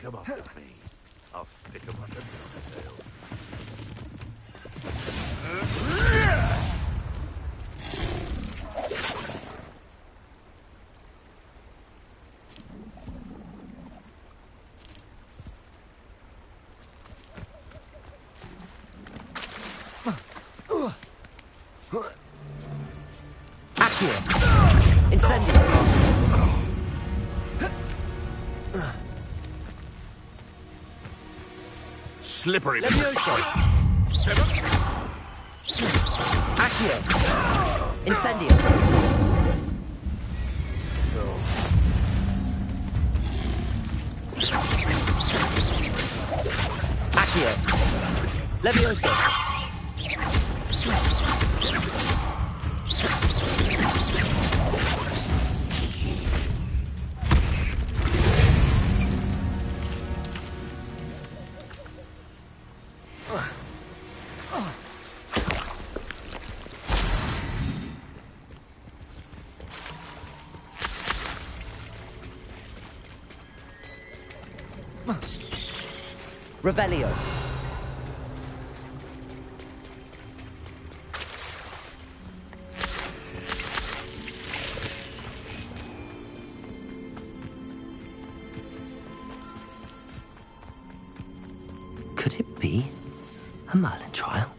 Come up with me. I'll stick him like a tail. Slippery. Levioso. Accio. Incendio. Accio. Levioso. Revelio. Could it be a Merlin trial?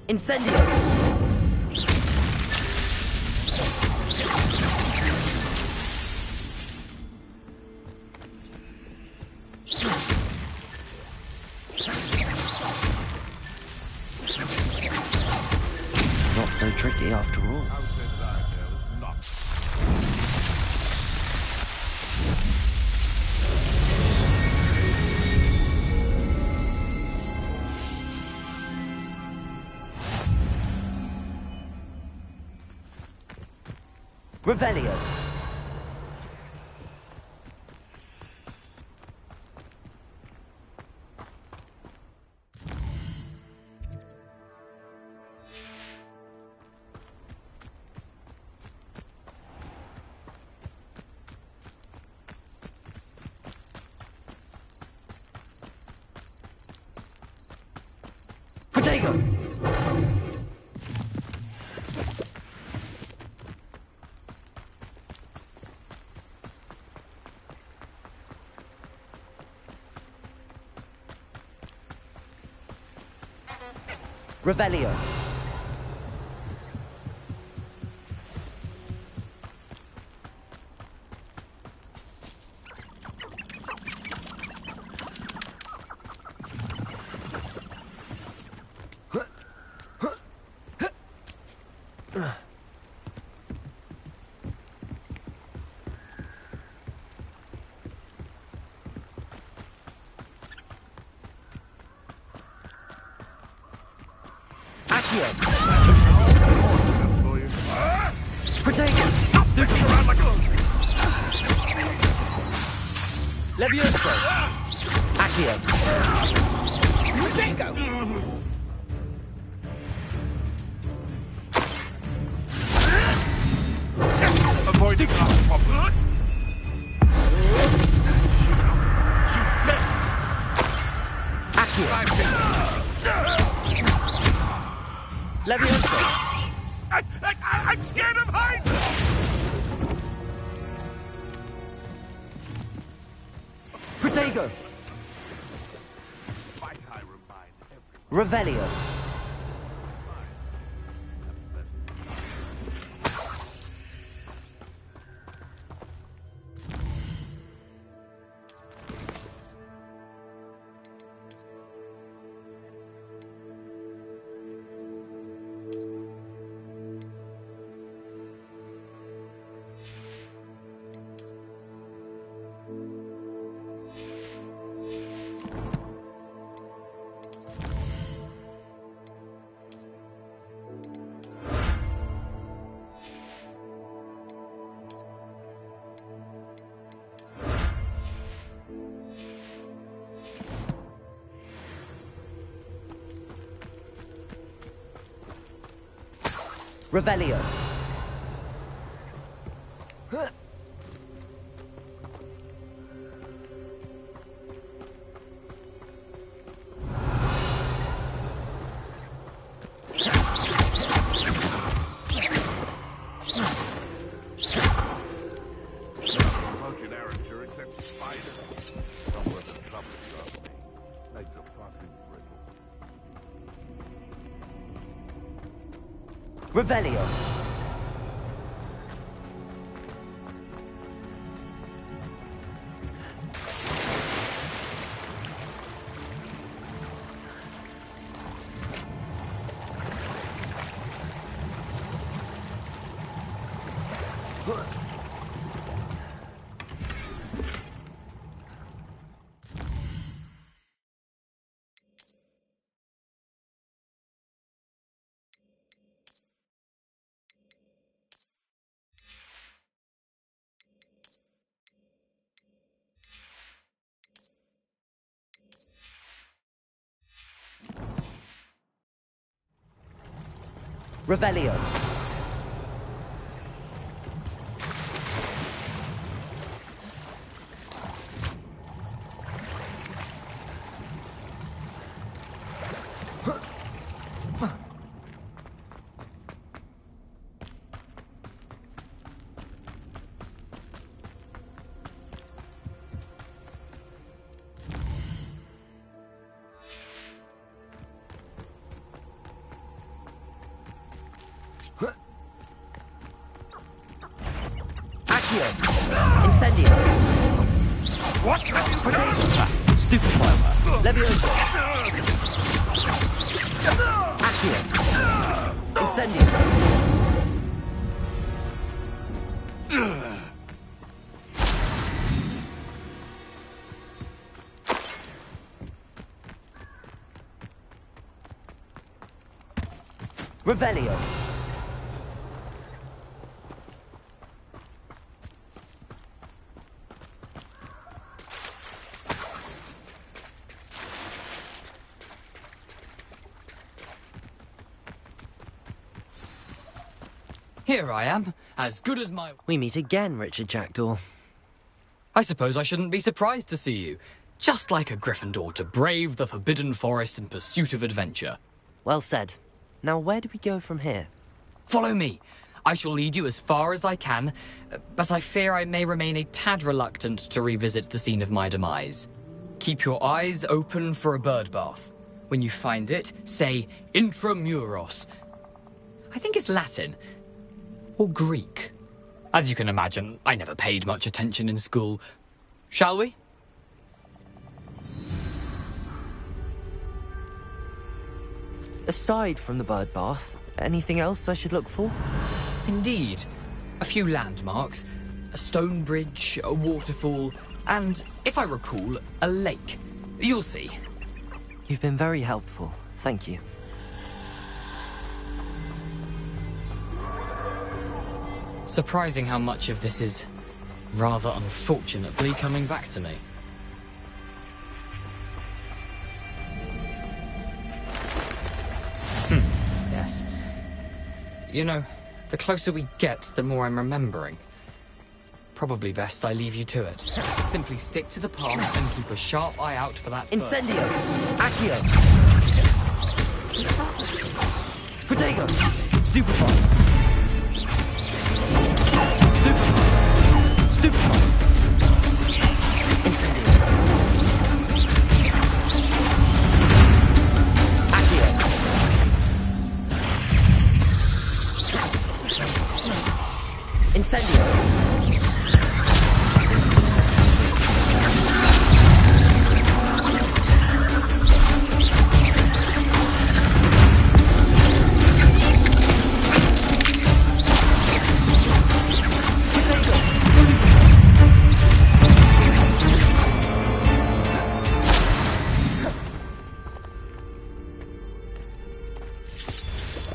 Incendio. Not so tricky after all. Revelio. Protego. Revelio. Levioso. Accio. Protego. Avoid the problem. Accio. Levioso. I'm scared of heights! Protego. Revelio. Revelio. Revelio. Revelio. Incendio. What can you Potato. Stupefy. Levioso. Accio. Incendio. Revelio. Here I am, as good as my... We meet again, Richard Jackdaw. I suppose I shouldn't be surprised to see you. Just like a Gryffindor to brave the Forbidden Forest in pursuit of adventure. Well said. Now, where do we go from here? Follow me. I shall lead you as far as I can, but I fear I may remain a tad reluctant to revisit the scene of my demise. Keep your eyes open for a bird bath. When you find it, say intramuros. I think it's Latin. Or Greek. As you can imagine, I never paid much attention in school. Shall we? Aside from the bird bath, anything else I should look for? Indeed. A few landmarks, a stone bridge, a waterfall, and, if I recall, a lake. You'll see. You've been very helpful. Thank you. Surprising how much of this is, rather unfortunately, coming back to me. Yes. You know, the closer we get, the more I'm remembering. Probably best I leave you to it. Simply stick to the path and keep a sharp eye out for that bird. Incendio. Accio. Protego. Stupefy. Stupefy. Incendio. Accio. Incendio.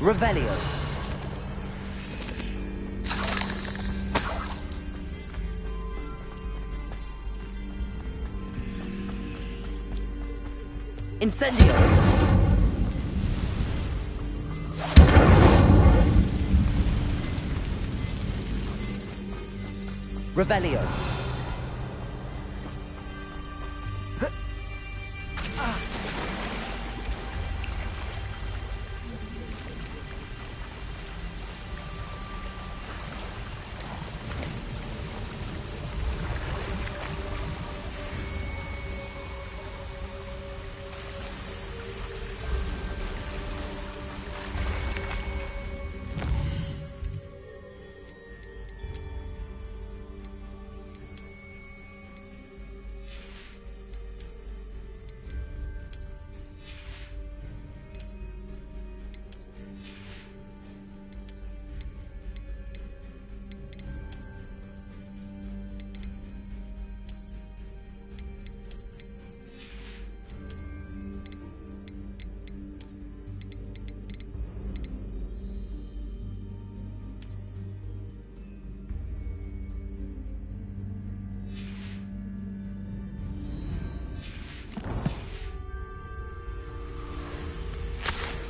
Revelio. Incendio. Revelio.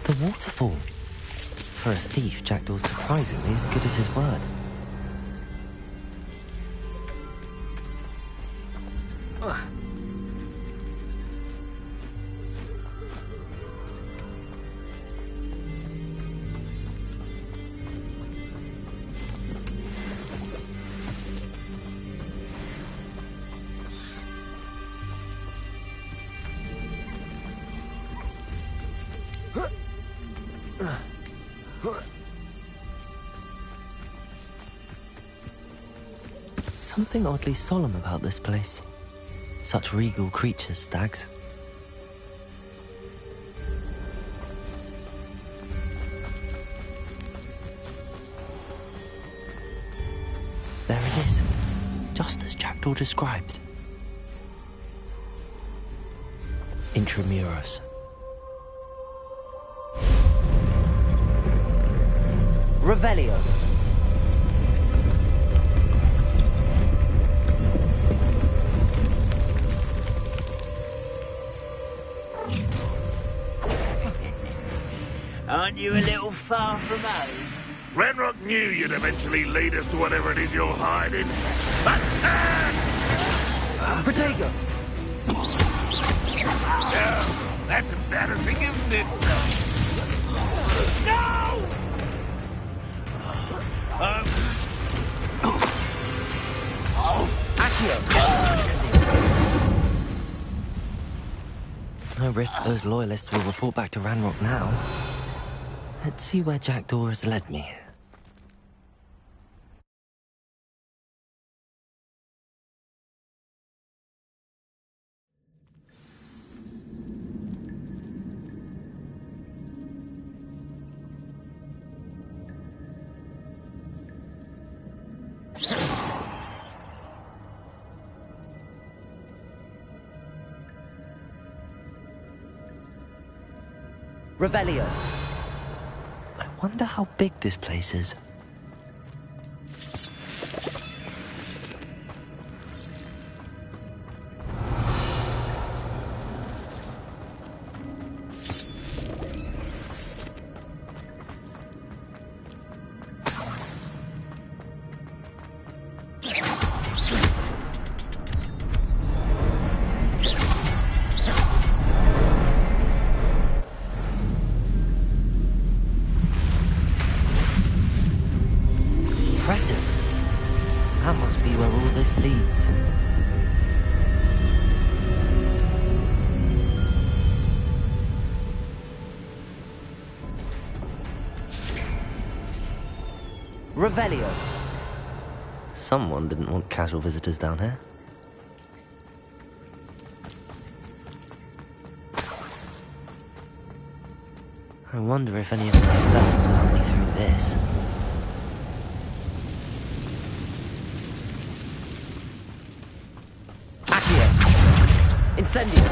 The waterfall. For a thief, Jackdaw's surprisingly as good as his word. Something oddly solemn about this place. Such regal creatures, stags. There it is, just as Jackdaw described. Intramuros. Revelio. Aren't you a little far from home? Ranrock knew you'd eventually lead us to whatever it is you're hiding. Protego! Oh, that's embarrassing, isn't it? No! No risk those loyalists will report back to Ranrock now. Let's see where Jackdaw has led me. Revelio. I wonder how big this place is. Impressive. That must be where all this leads. Revelio. Someone didn't want casual visitors down here. I wonder if any of my spells will help me through this. Incendio!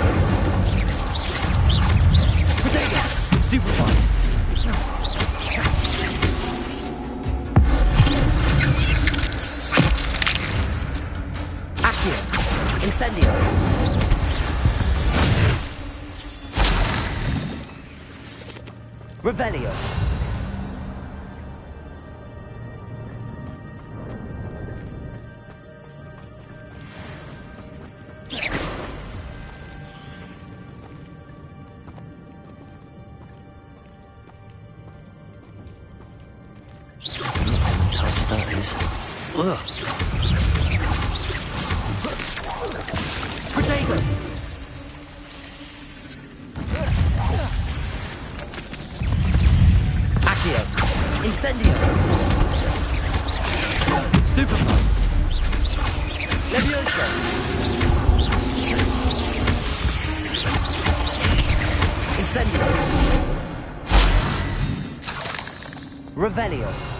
Protego! Stupefy! Accio! Incendio! Revelio! Potato! Accio! Incendio! Stupefy! Levioso! Incendio! Revelio!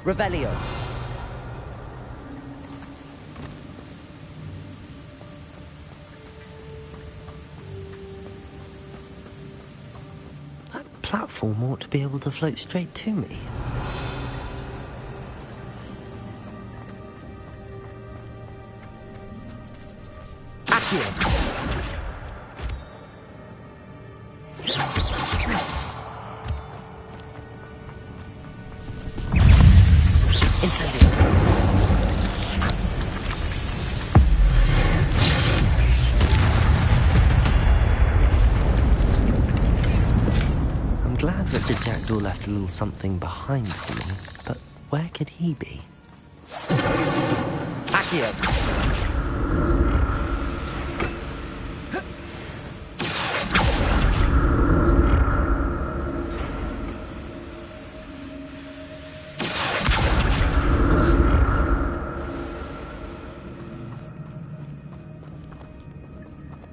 Revelio. That platform ought to be able to float straight to me. Accio. I'm glad that the jackdaw left a little something behind for me, but where could he be? Accio!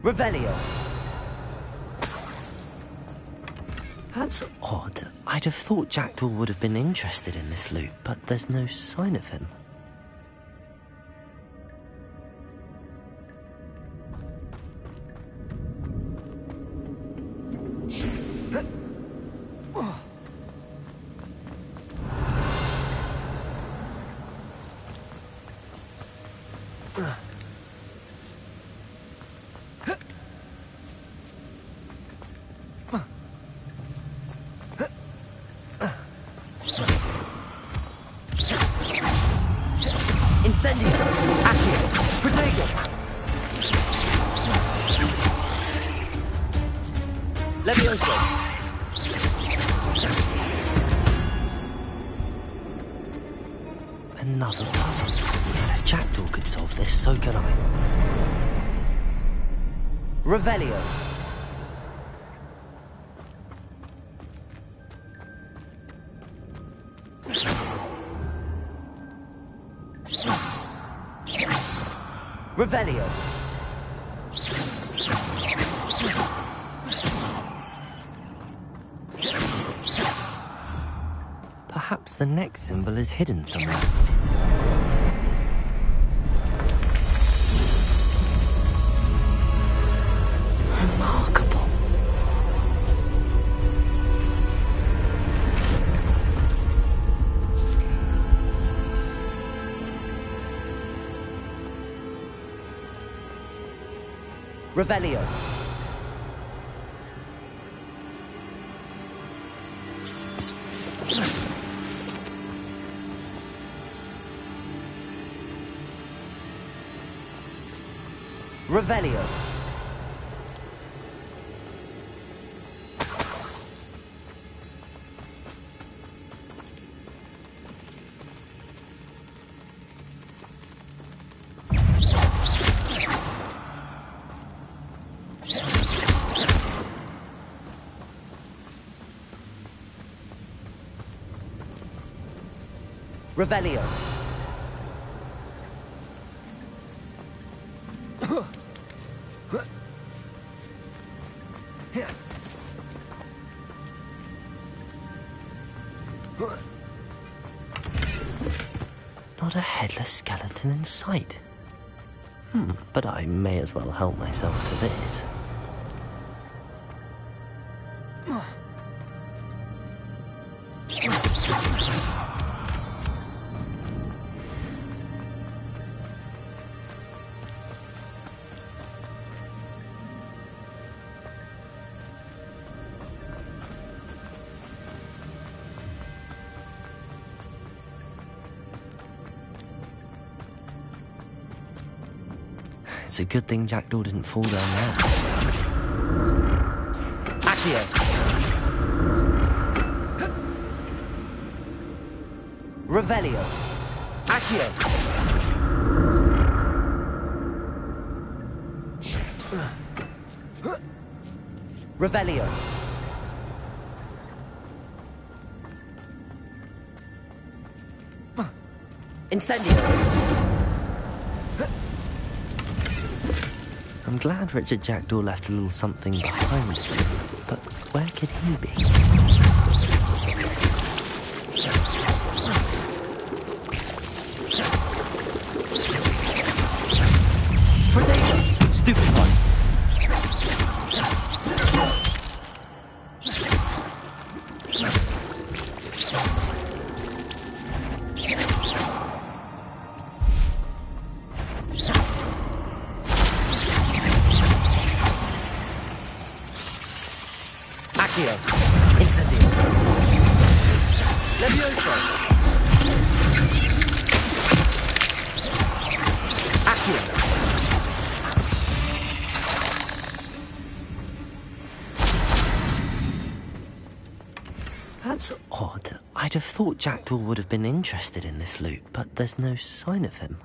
Revelio. That's odd. I'd have thought Jackdaw would have been interested in this loot, but there's no sign of him. Incendio! Accio! Protego! Levioso! Another puzzle. If Jackdaw could solve this, so can I. Revelio! Revelio. Perhaps the next symbol is hidden somewhere. Remarkable. Revelio. Revelio. Revelio. Not a headless skeleton in sight. But I may as well help myself to this. It's a good thing Jackdaw didn't fall down there. Accio! Revelio! Accio! Revelio! Incendio! I'm glad Richard Jackdaw left a little something behind him, but where could he be? Potato! Stupid one! Incendio. Levioso. Accio. That's odd. I'd have thought Jackdaw would have been interested in this loot, but there's no sign of him.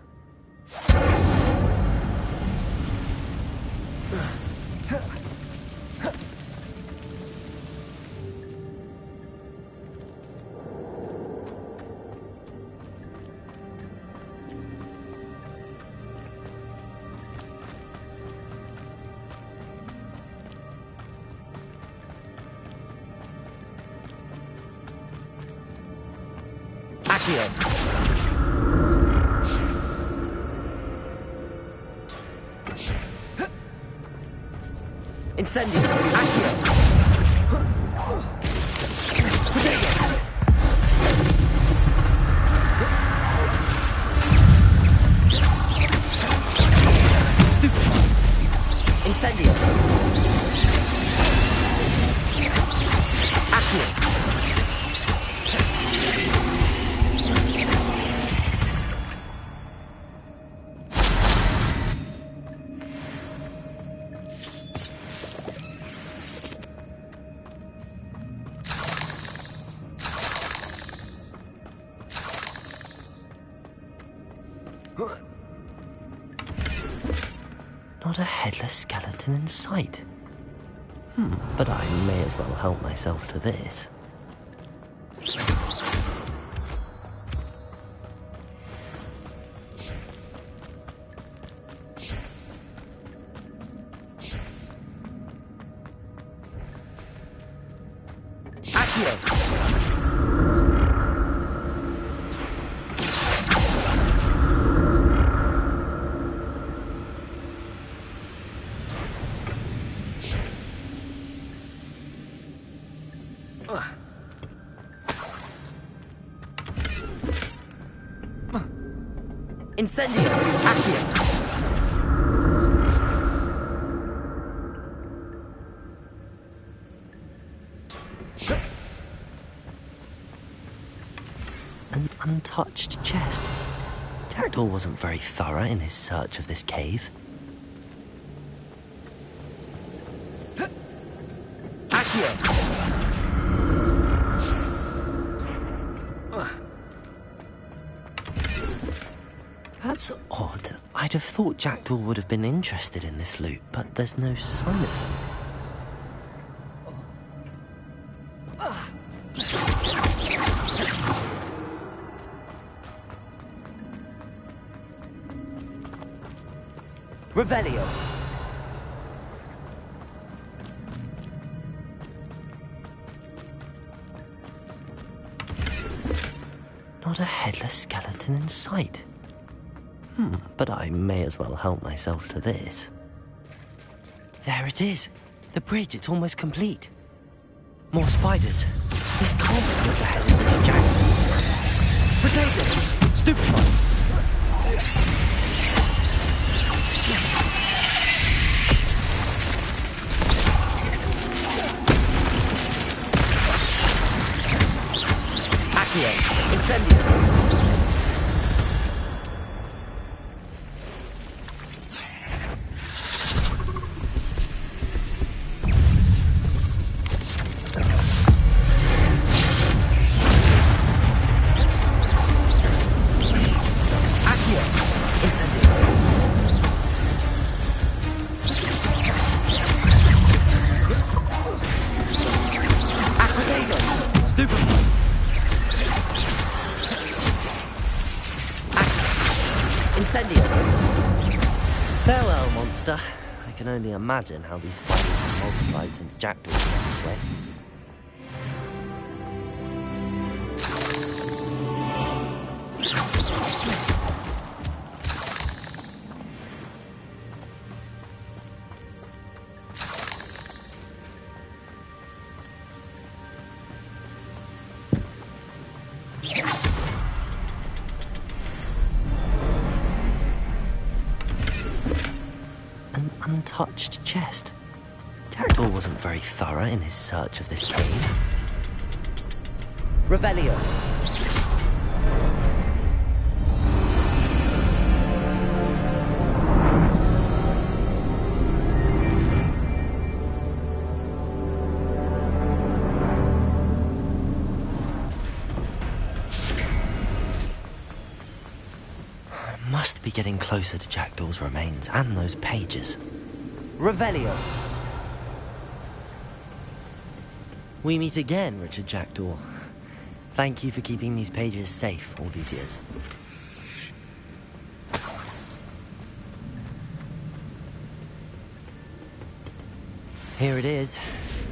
Accio. Incendio. Accio. Incendio. Accio. Not a headless skeleton in sight. But I may as well help myself to this. Accio! Incendio! Accio! An untouched chest. Jackdaw wasn't very thorough in his search of this cave. That's odd. I'd have thought Jackdaw would have been interested in this loot, but there's no sign of him. Revelio. Not a headless skeleton in sight. But I may as well help myself to this. There it is. The bridge, it's almost complete. More spiders. This can't be the head of the jackdaw. Potatoes! Stupefy! Accio! Incendio! Farewell, monster. I can only imagine how these spiders have multiplied since Jackdaw went this way. Untouched chest. Jackdaw wasn't very thorough in his search of this cave. Revelio. Must be getting closer to Jackdaw's remains and those pages. Revelio. We meet again, Richard Jackdaw. Thank you for keeping these pages safe all these years. Here it is.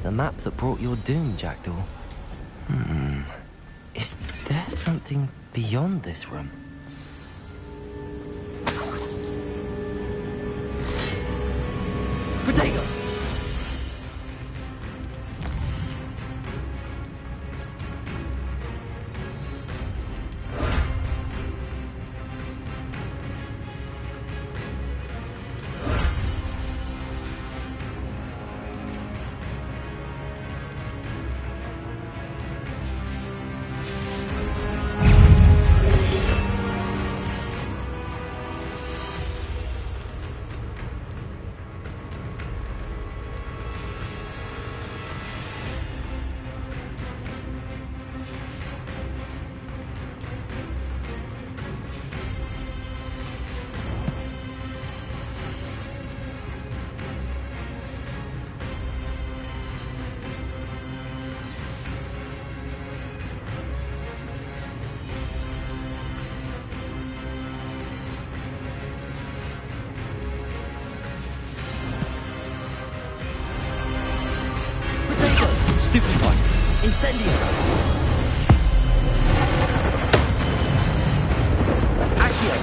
The map that brought your doom, Jackdaw. Is there something beyond this room? Potato. Stupefy! Incendio! Accio!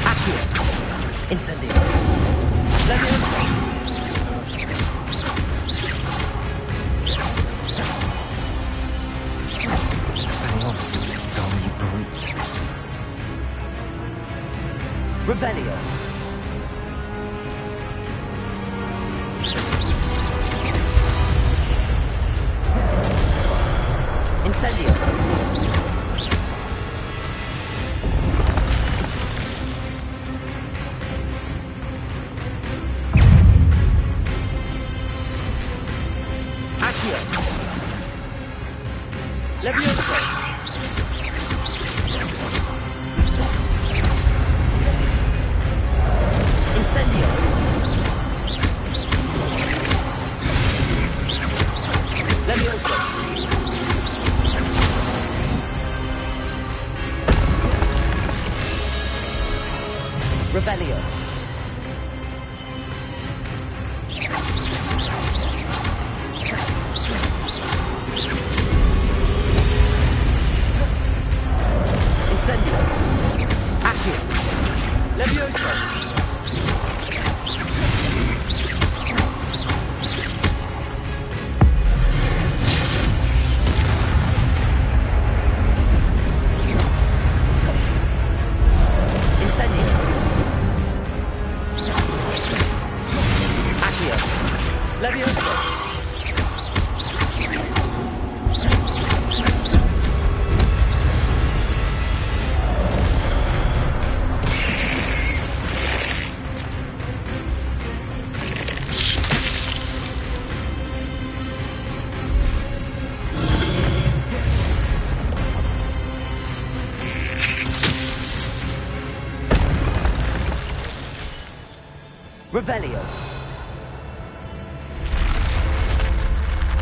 Accio! Incendio! Leviosa! Revelio. Incendio. Incendio. Levioso. Revelio. Incendio. Accio. Levioso. Incendio. Accio. Levioso. Revelio.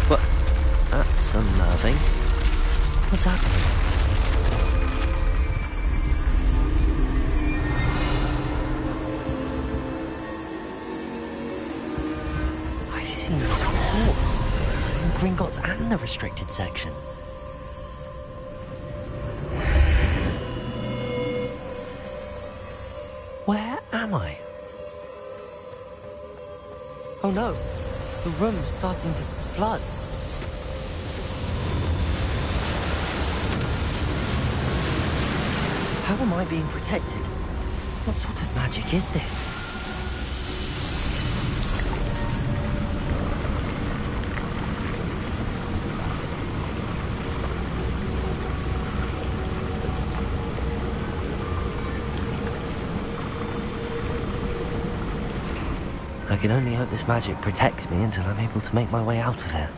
What? That's unnerving. What's happening? I've seen this before. In Gringotts and the restricted section. Where am I? Oh no, the room's starting to flood. How am I being protected? What sort of magic is this? I can only hope this magic protects me until I'm able to make my way out of here.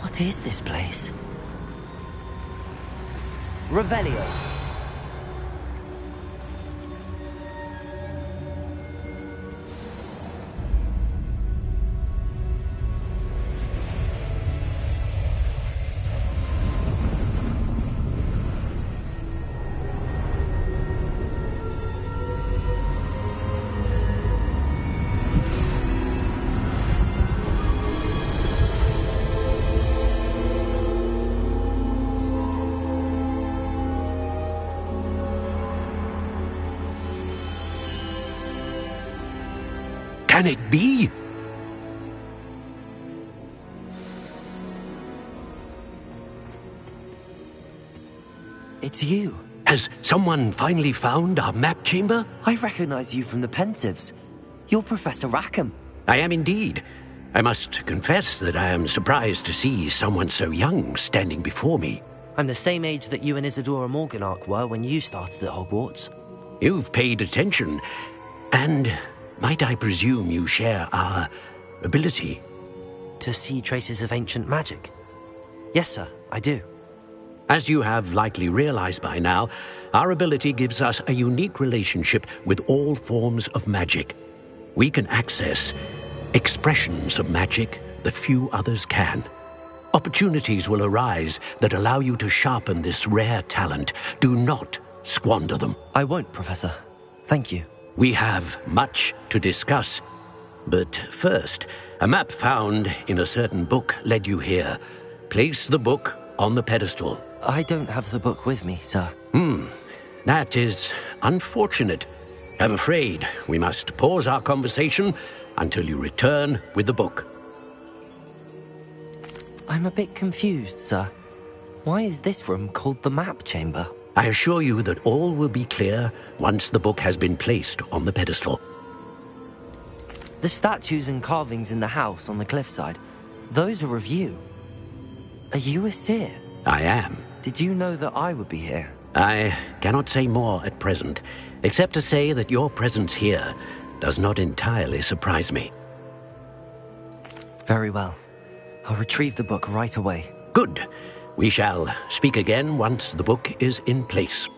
What is this place? Revelio. Can it be? It's you. Has someone finally found our map chamber? I recognize you from the Pensives. You're Professor Rackham. I am indeed. I must confess that I am surprised to see someone so young standing before me. I'm the same age that you and Isadora Morganach were when you started at Hogwarts. You've paid attention, and might I presume you share our ability? To see traces of ancient magic? Yes, sir, I do. As you have likely realized by now, our ability gives us a unique relationship with all forms of magic. We can access expressions of magic that few others can. Opportunities will arise that allow you to sharpen this rare talent. Do not squander them. I won't, Professor. Thank you. We have much to discuss. But first, a map found in a certain book led you here. Place the book on the pedestal. I don't have the book with me, sir. That is unfortunate. I'm afraid we must pause our conversation until you return with the book. I'm a bit confused, sir. Why is this room called the map chamber? I assure you that all will be clear once the book has been placed on the pedestal. The statues and carvings in the house on the cliffside, those are of you. Are you a seer? I am. Did you know that I would be here? I cannot say more at present, except to say that your presence here does not entirely surprise me. Very well. I'll retrieve the book right away. Good. We shall speak again once the book is in place.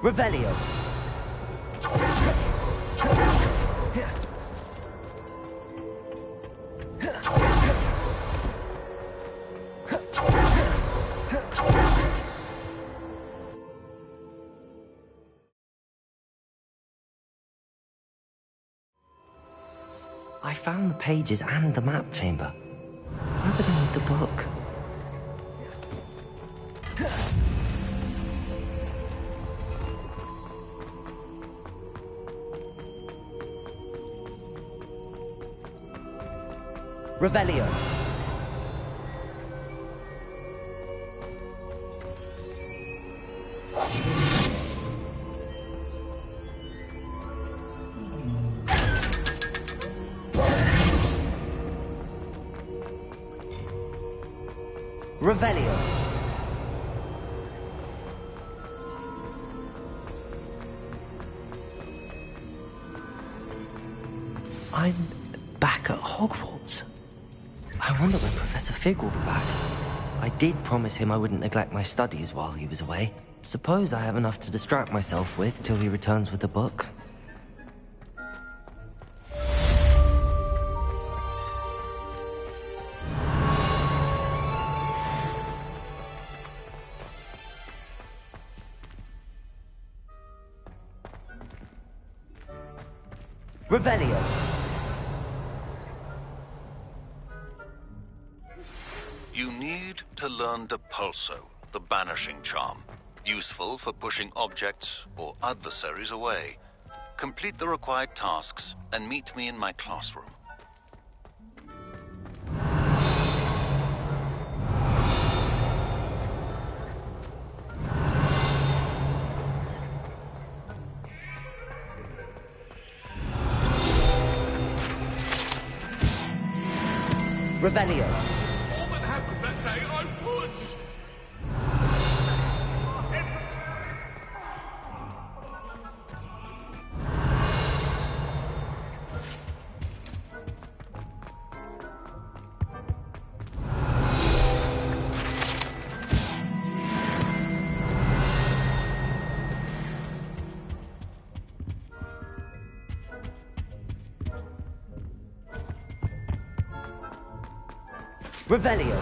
Revelio. I found the pages and the map chamber. Why would I need the book? Revelio. Revelio. I'm back at Hogwarts. I wonder when Professor Fig will be back. I did promise him I wouldn't neglect my studies while he was away. Suppose I have enough to distract myself with till he returns with the book. Revelio. You need to learn Depulso, the banishing charm. Useful for pushing objects or adversaries away. Complete the required tasks and meet me in my classroom. Revelio. All that happened that day, I would! Revelio.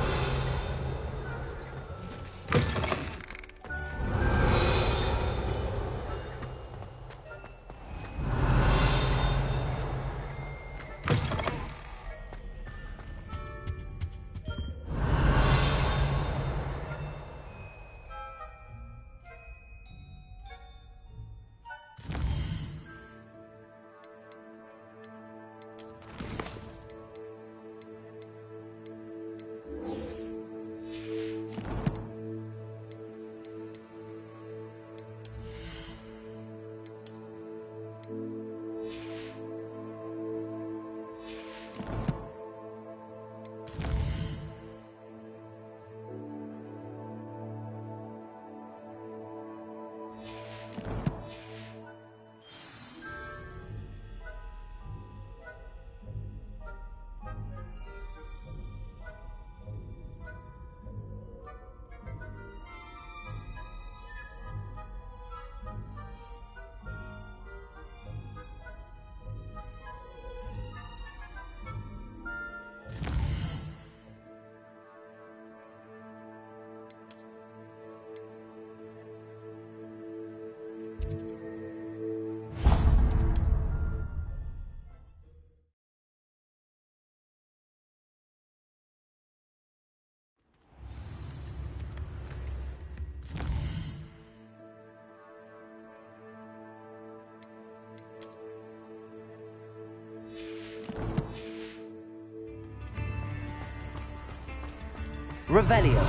Revelio.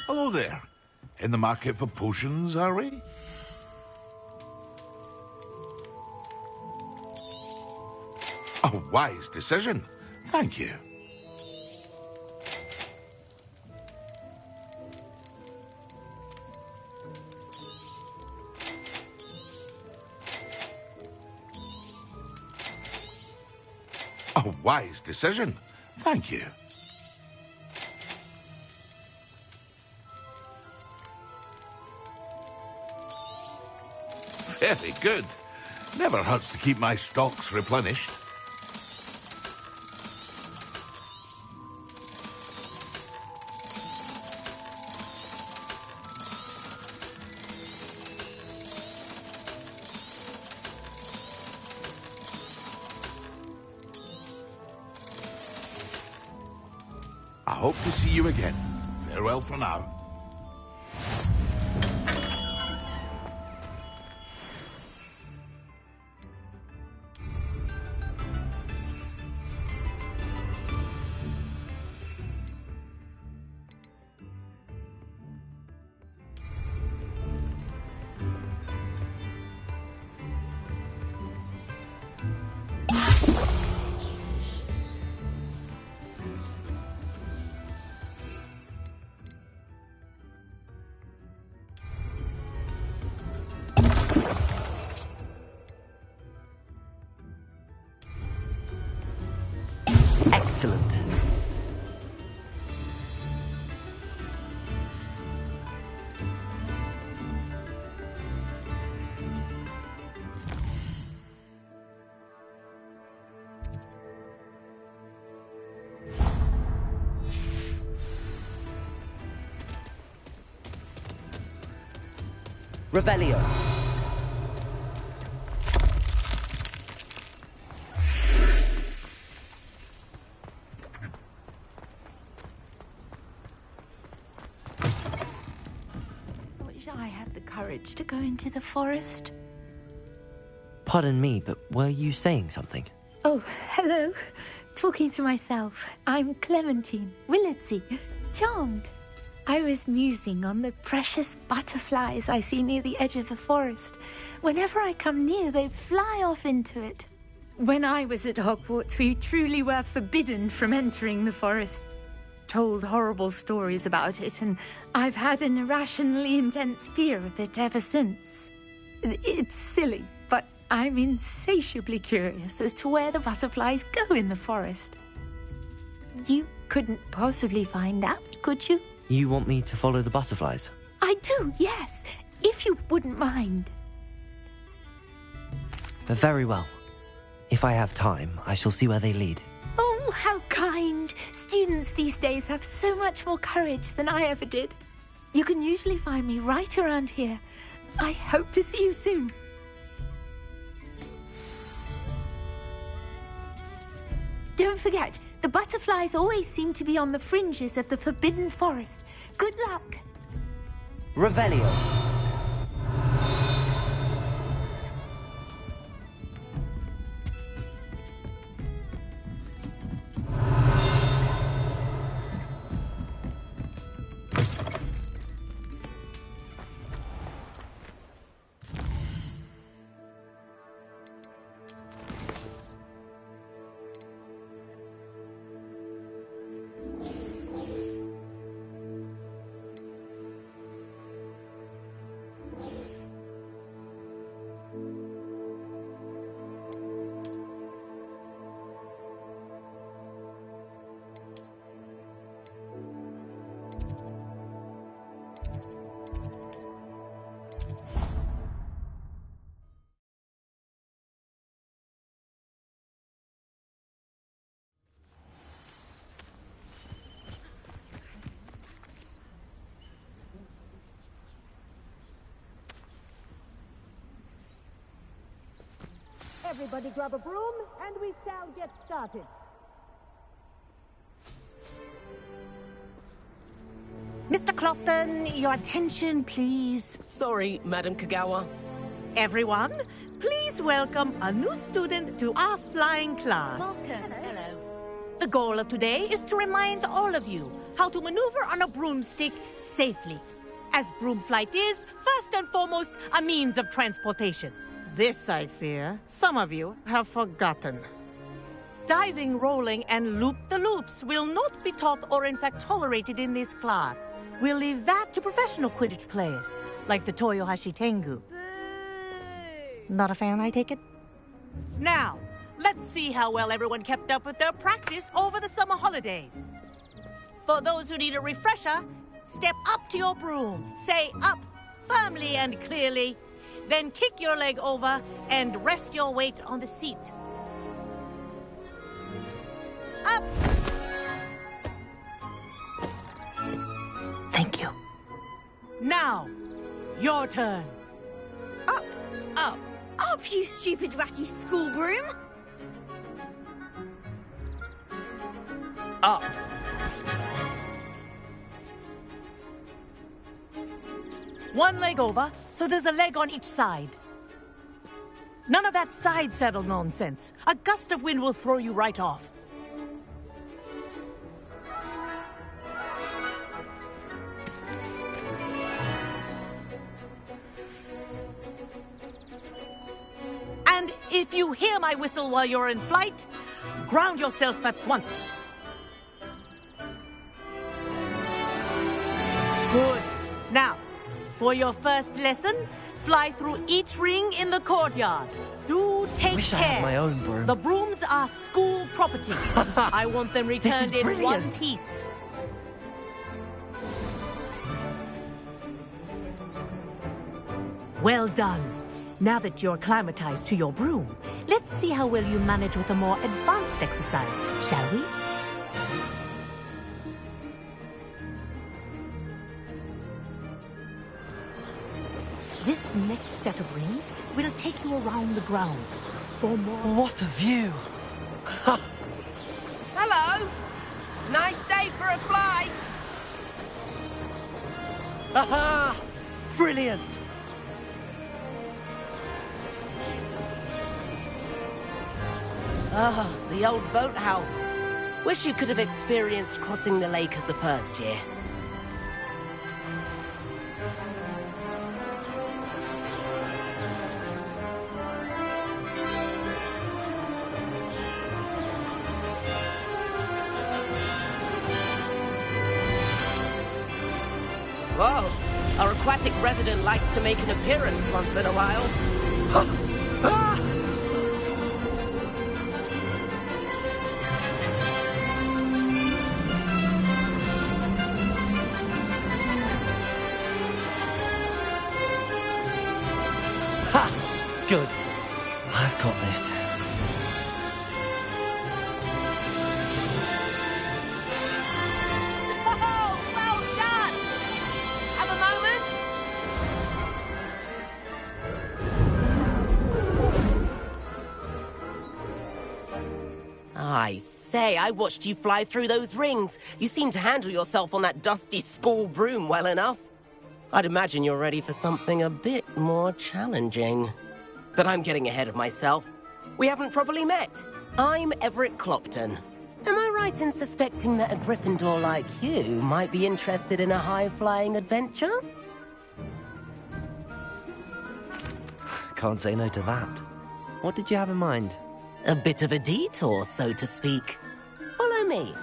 Hello there. In the market for potions, are we? A wise decision. Thank you. A wise decision. Thank you. Very good. Never hurts to keep my stocks replenished. I hope to see you again. Farewell for now. Excellent. Revelio. I had the courage to go into the forest. Pardon me, but were you saying something? Oh, hello. Talking to myself. I'm Clementine Willardsey. Charmed. I was musing on the precious butterflies I see near the edge of the forest. Whenever I come near, they fly off into it. When I was at Hogwarts, we truly were forbidden from entering the forest. Told horrible stories about it, and I've had an irrationally intense fear of it ever since. It's silly, but I'm insatiably curious as to where the butterflies go in the forest. You couldn't possibly find out, could you? You want me to follow the butterflies? I do, yes, if you wouldn't mind. Very well. If I have time, I shall see where they lead. Oh, how kind. Students these days have so much more courage than I ever did. You can usually find me right around here. I hope to see you soon. Don't forget, the butterflies always seem to be on the fringes of the Forbidden Forest. Good luck. Revelio. Everybody grab a broom, and we shall get started. Mr. Clopton, your attention, please. Sorry, Madam Kagawa. Everyone, please welcome a new student to our flying class. Welcome. Hello. The goal of today is to remind all of you how to maneuver on a broomstick safely, as broom flight is, first and foremost, a means of transportation. This, I fear, some of you have forgotten. Diving, rolling, and loop-the-loops will not be taught or in fact tolerated in this class. We'll leave that to professional Quidditch players, like the Toyohashi Tengu. Not a fan, I take it? Now, let's see how well everyone kept up with their practice over the summer holidays. For those who need a refresher, step up to your broom, say up firmly and clearly, then kick your leg over and rest your weight on the seat. Up! Thank you. Now, your turn. Up! Up! Up, you stupid ratty school broom! Up. One leg over, so there's a leg on each side. None of that side saddle nonsense. A gust of wind will throw you right off. And if you hear my whistle while you're in flight, ground yourself at once. Good. Now, for your first lesson, fly through each ring in the courtyard. Do take Wish care. I had my own broom. The brooms are school property. I want them returned in one brilliant. piece. Well done. Now that you're acclimatized to your broom, let's see how well you manage with a more advanced exercise, shall we? This next set of rings will take you around the grounds for more... What a view! Hello. Nice day for a flight. Aha! Brilliant! Ah, the old boathouse. Wish you could have experienced crossing the lake as a first year. Whoa, our aquatic resident likes to make an appearance once in a while. Good. I've got this. Oh, well done! Have a moment? I say, I watched you fly through those rings. You seem to handle yourself on that dusty school broom well enough. I'd imagine you're ready for something a bit more challenging. But I'm getting ahead of myself. We haven't properly met. I'm Everett Clopton. Am I right in suspecting that a Gryffindor like you might be interested in a high-flying adventure? Can't say no to that. What did you have in mind? A bit of a detour, so to speak. Follow me.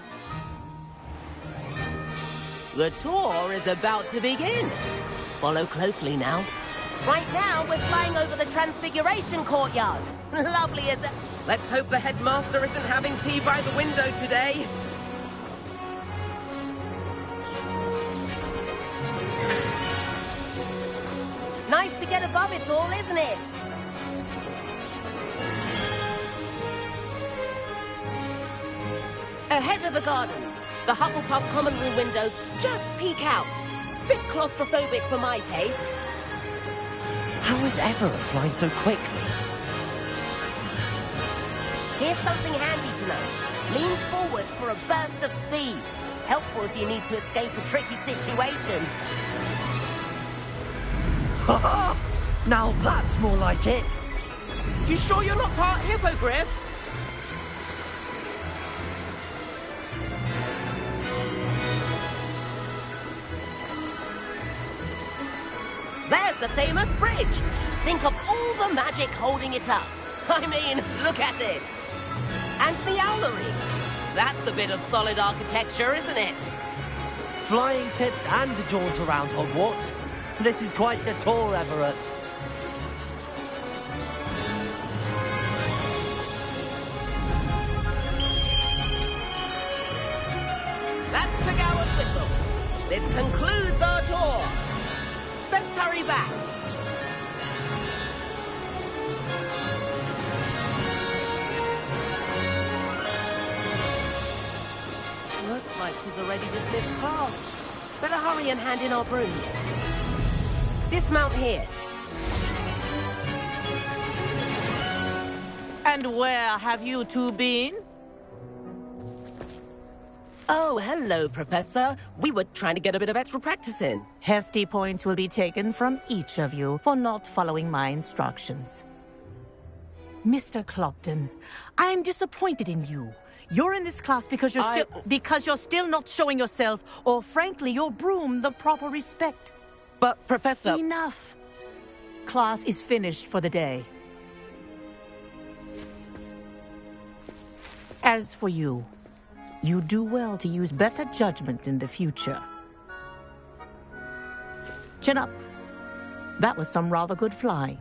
The tour is about to begin. Follow closely now. Right now, we're flying over the Transfiguration Courtyard. Lovely, is it? Let's hope the headmaster isn't having tea by the window today. Nice to get above it all, isn't it? Ahead of the gardens, the Hufflepuff common room windows just peek out. Bit claustrophobic for my taste. How is Everett flying so quickly? Here's something handy to know. Lean forward for a burst of speed. Helpful if you need to escape a tricky situation. Ha! Now that's more like it! You sure you're not part hippogriff? There's the famous bridge. Think of all the magic holding it up. I mean, look at it. And the owlery. That's a bit of solid architecture, isn't it? Flying tips and a jaunt around Hogwarts. This is quite the tour, Everett. That's Kagawa's whistle. This concludes our tour. Best hurry back. Looks like she's already dismissed class. Better hurry and hand in our brooms. Dismount here. And where have you two been? Oh, hello, Professor. We were trying to get a bit of extra practice in. Hefty points will be taken from each of you for not following my instructions. Mr. Clopton, I'm disappointed in you. You're in this class because you're still not showing yourself, or frankly, your broom the proper respect. But, Professor... Enough. Class is finished for the day. As for you, you do well to use better judgment in the future. Chin up. That was some rather good flying.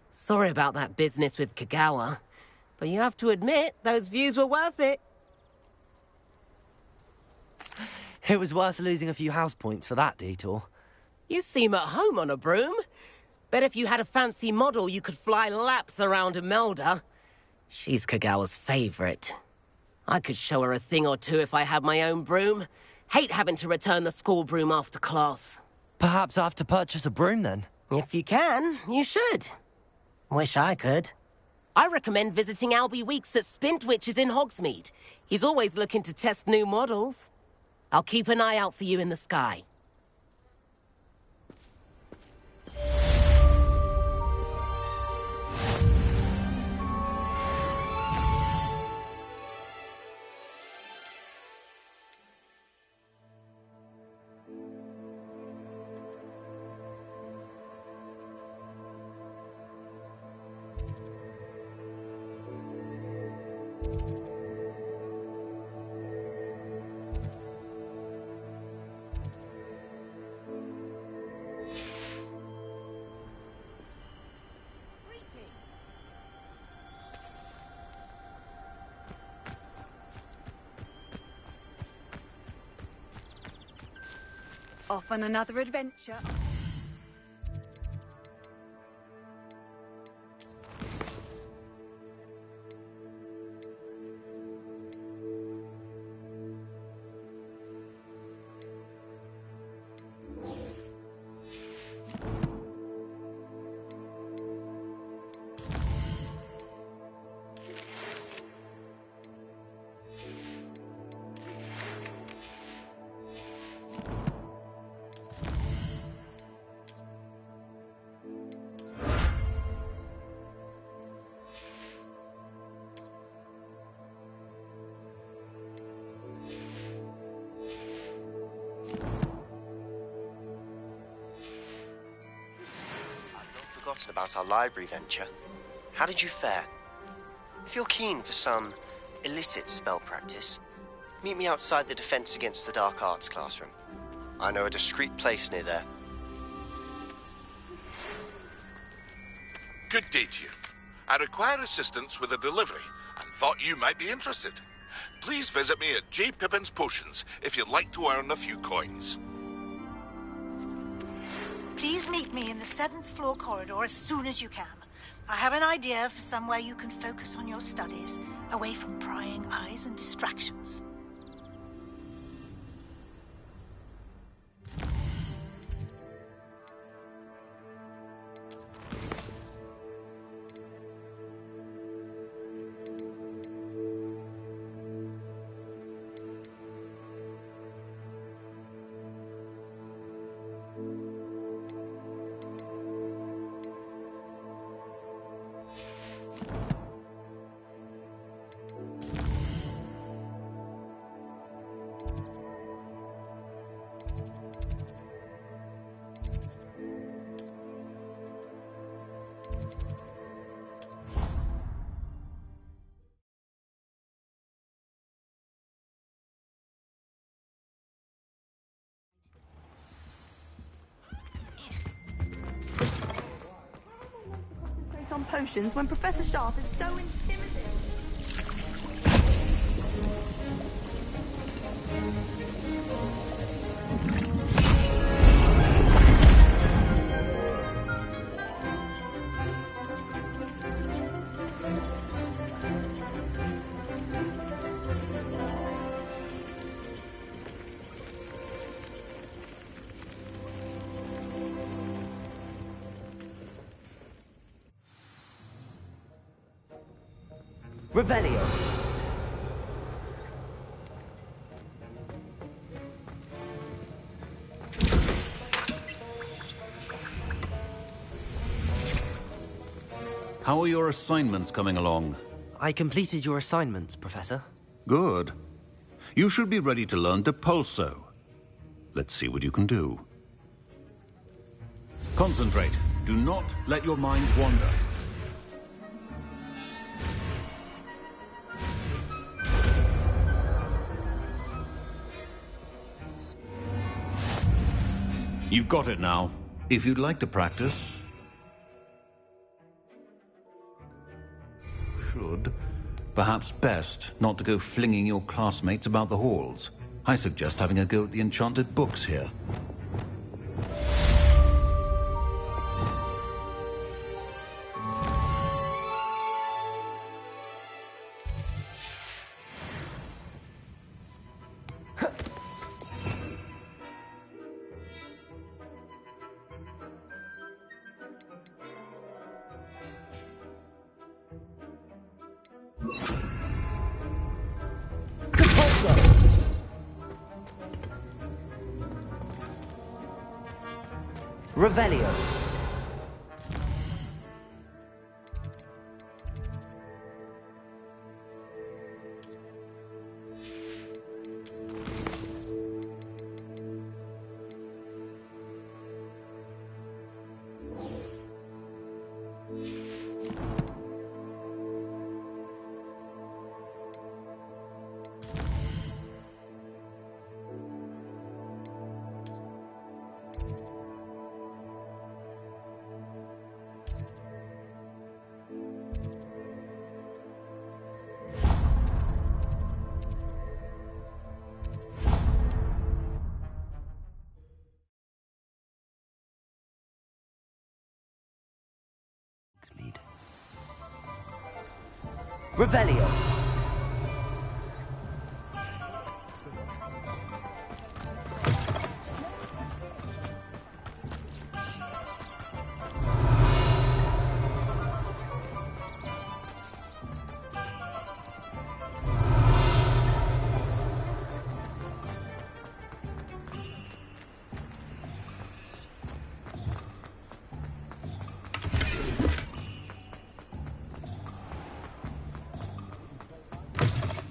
Sorry about that business with Kagawa, but you have to admit, those views were worth it. It was worth losing a few house points for that detour. You seem at home on a broom. Bet if you had a fancy model, you could fly laps around Imelda. She's Kagawa's favorite. I could show her a thing or two if I had my own broom. Hate having to return the school broom after class. Perhaps I have to purchase a broom then? If you can, you should. Wish I could. I recommend visiting Albie Weeks at Spintwitches in Hogsmeade. He's always looking to test new models. I'll keep an eye out for you in the sky. Off on another adventure. Forgotten about our library venture. How did you fare? If you're keen for some illicit spell practice, meet me outside the Defense Against the Dark Arts classroom. I know a discreet place near there. Good day to you. I require assistance with a delivery and thought you might be interested. Please visit me at J. Pippin's Potions if you'd like to earn a few coins. Please meet me in the 7th floor corridor as soon as you can. I have an idea for somewhere you can focus on your studies, away from prying eyes and distractions. On potions when Professor Sharp is so intimidating. Revelio. How are your assignments coming along? I completed your assignments, Professor. Good. You should be ready to learn Depulso. Let's see what you can do. Concentrate. Do not let your mind wander. You've got it now. If you'd like to practice... should. Perhaps best not to go flinging your classmates about the halls. I suggest having a go at the enchanted books here. Revelio. Revelio.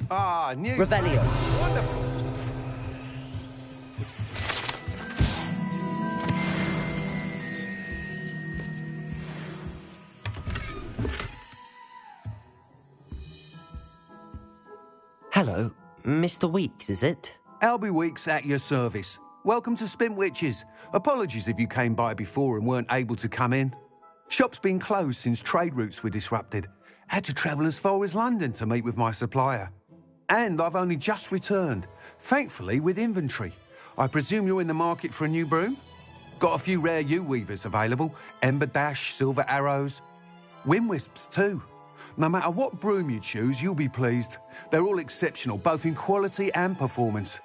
Ah, new. Revelio. Wonderful. Hello, Mr. Weeks, is it? Albie Weeks at your service. Welcome to Spint Witches. Apologies if you came by before and weren't able to come in. Shop's been closed since trade routes were disrupted. Had to travel as far as London to meet with my supplier. And I've only just returned, thankfully with inventory. I presume you're in the market for a new broom? Got a few rare yew-weavers available, Ember Dash, Silver Arrows, Wind Wisps too. No matter what broom you choose, you'll be pleased. They're all exceptional, both in quality and performance.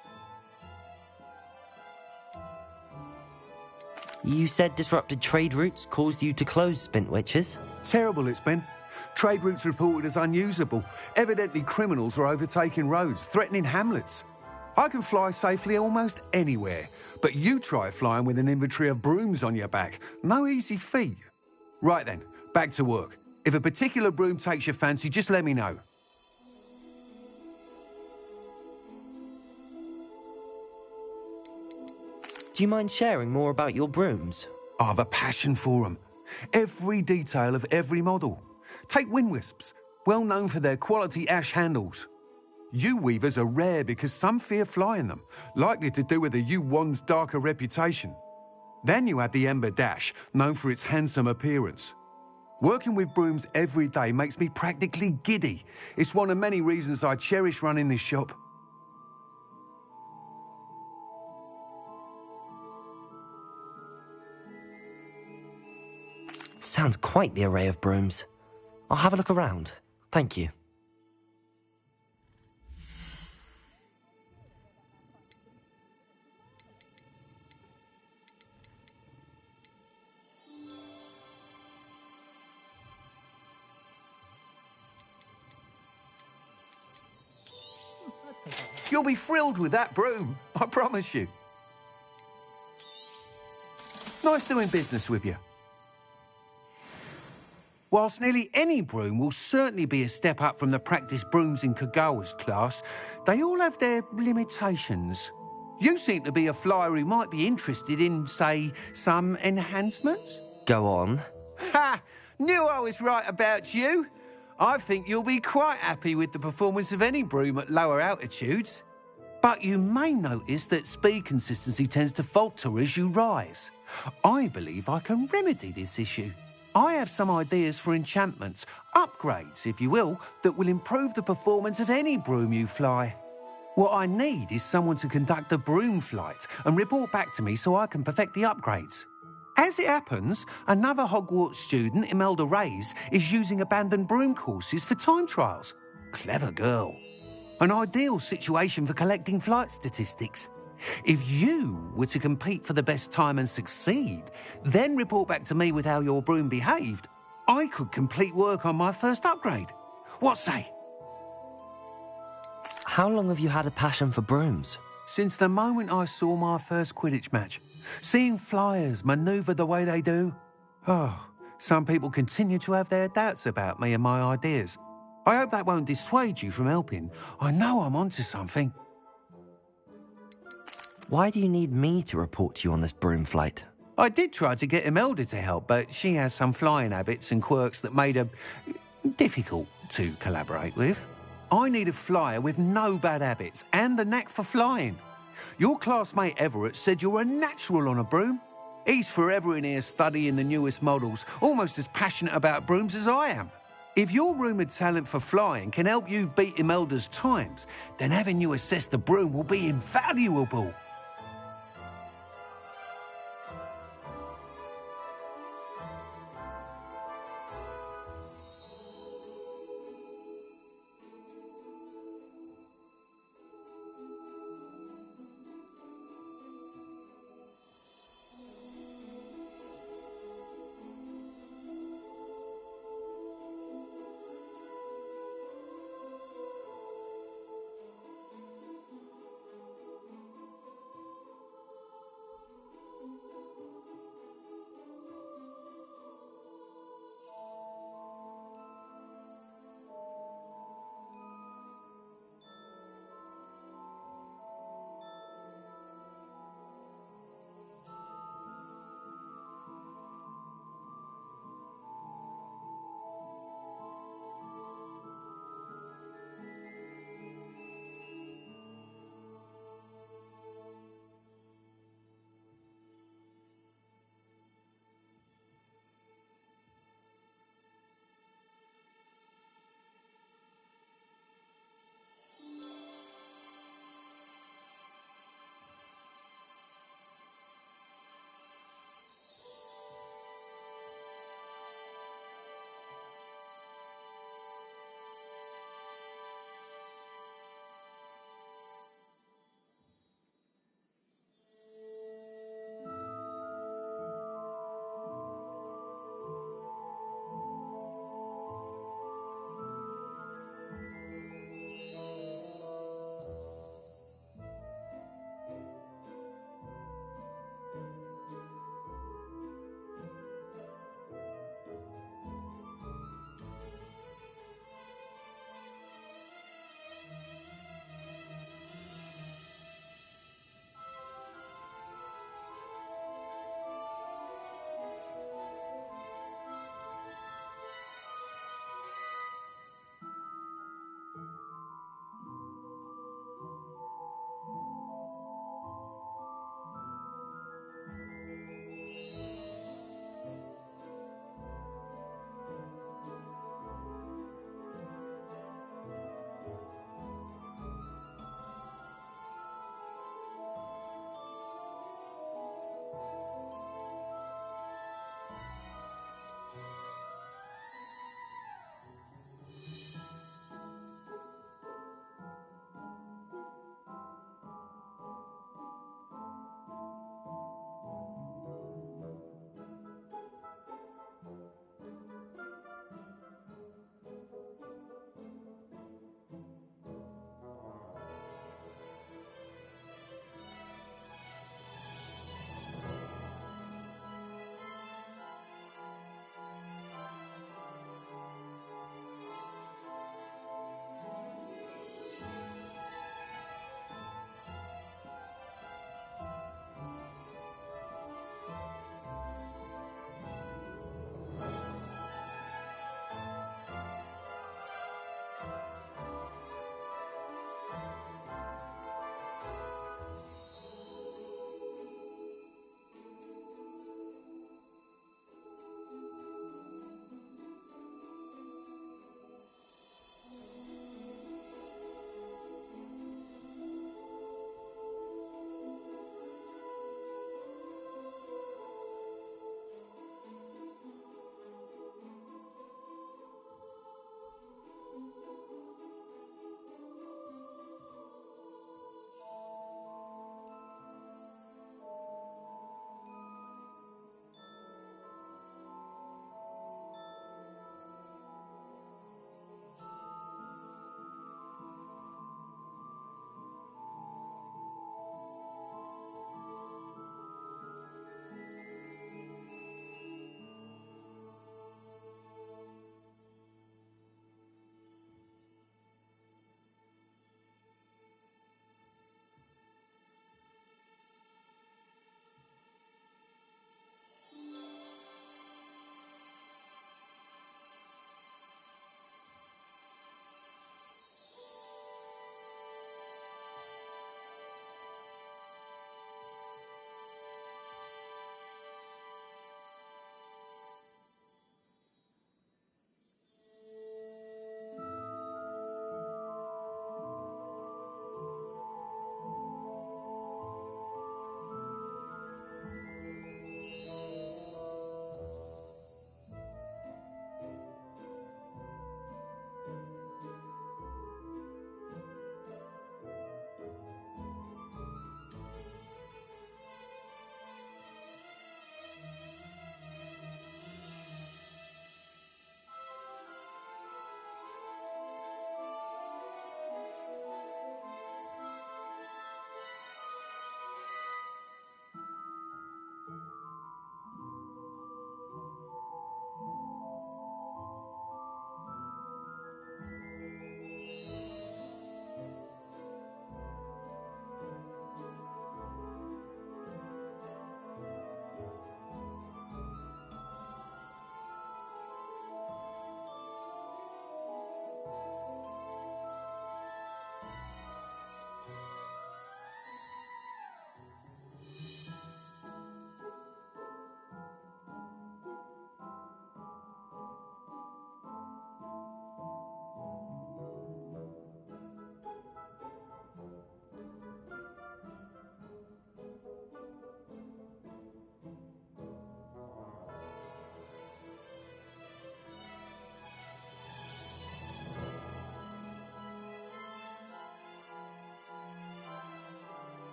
You said disrupted trade routes caused you to close Spint Witches? Terrible it's been. Trade routes reported as unusable. Evidently criminals are overtaking roads, threatening hamlets. I can fly safely almost anywhere, but you try flying with an inventory of brooms on your back. No easy feat. Right then, back to work. If a particular broom takes your fancy, just let me know. Do you mind sharing more about your brooms? I have a passion for them. Every detail of every model. Take Wind Wisps, well known for their quality ash handles. Yew-weavers are rare because some fear flying them, likely to do with the yew wand's darker reputation. Then you have the Ember Dash, known for its handsome appearance. Working with brooms every day makes me practically giddy. It's one of many reasons I cherish running this shop. Sounds quite the array of brooms. I'll have a look around. Thank you. You'll be thrilled with that broom, I promise you. Nice doing business with you. Whilst nearly any broom will certainly be a step up from the practice brooms in Kagawa's class, they all have their limitations. You seem to be a flyer who might be interested in, say, some enhancements? Go on. Ha! Knew I was right about you. I think you'll be quite happy with the performance of any broom at lower altitudes. But you may notice that speed consistency tends to falter as you rise. I believe I can remedy this issue. I have some ideas for enchantments, upgrades, if you will, that will improve the performance of any broom you fly. What I need is someone to conduct a broom flight and report back to me so I can perfect the upgrades. As it happens, another Hogwarts student, Imelda Reyes, is using abandoned broom courses for time trials. Clever girl. An ideal situation for collecting flight statistics. If you were to compete for the best time and succeed, then report back to me with how your broom behaved, I could complete work on my first upgrade. What say? How long have you had a passion for brooms? Since the moment I saw my first Quidditch match. Seeing flyers manoeuvre the way they do. Oh, some people continue to have their doubts about me and my ideas. I hope that won't dissuade you from helping. I know I'm onto something. Why do you need me to report to you on this broom flight? I did try to get Imelda to help, but she has some flying habits and quirks that made her difficult to collaborate with. I need a flyer with no bad habits and the knack for flying. Your classmate Everett said you're a natural on a broom. He's forever in here studying the newest models, almost as passionate about brooms as I am. If your rumoured talent for flying can help you beat Imelda's times, then having you assess the broom will be invaluable.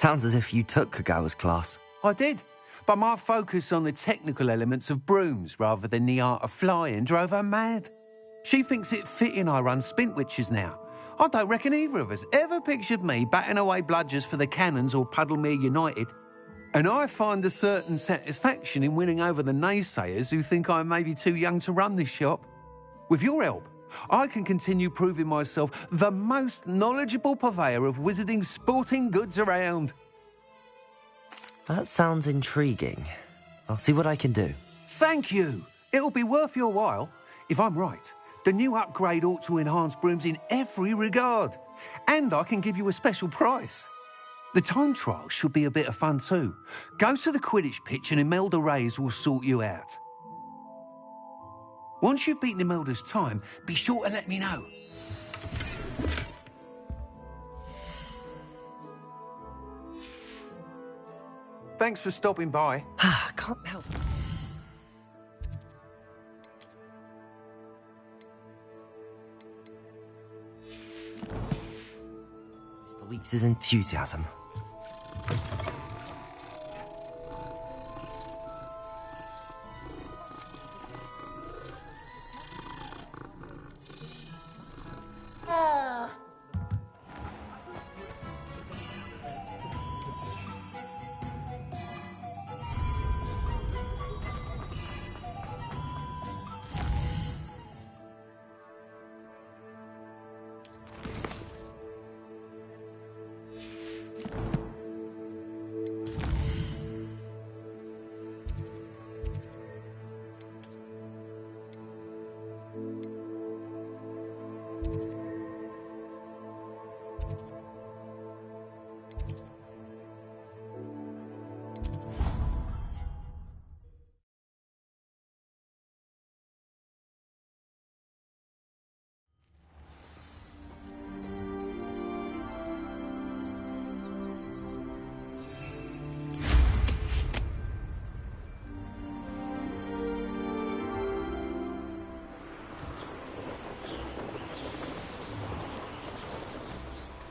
Sounds as if you took Kagawa's class. I did, but my focus on the technical elements of brooms rather than the art of flying drove her mad. She thinks it fitting I run Spint Witches now. I don't reckon either of us ever pictured me batting away bludgers for the Cannons or Puddlemere United. And I find a certain satisfaction in winning over the naysayers who think I may be too young to run this shop. With your help, I can continue proving myself the most knowledgeable purveyor of wizarding sporting goods around. That sounds intriguing. I'll see what I can do. Thank you. It'll be worth your while. If I'm right, the new upgrade ought to enhance brooms in every regard. And I can give you a special price. The time trial should be a bit of fun too. Go to the Quidditch pitch and Imelda Reyes will sort you out. Once you've beaten Imelda's time, be sure to let me know. Thanks for stopping by. Can't help. Mr. Weeks' enthusiasm.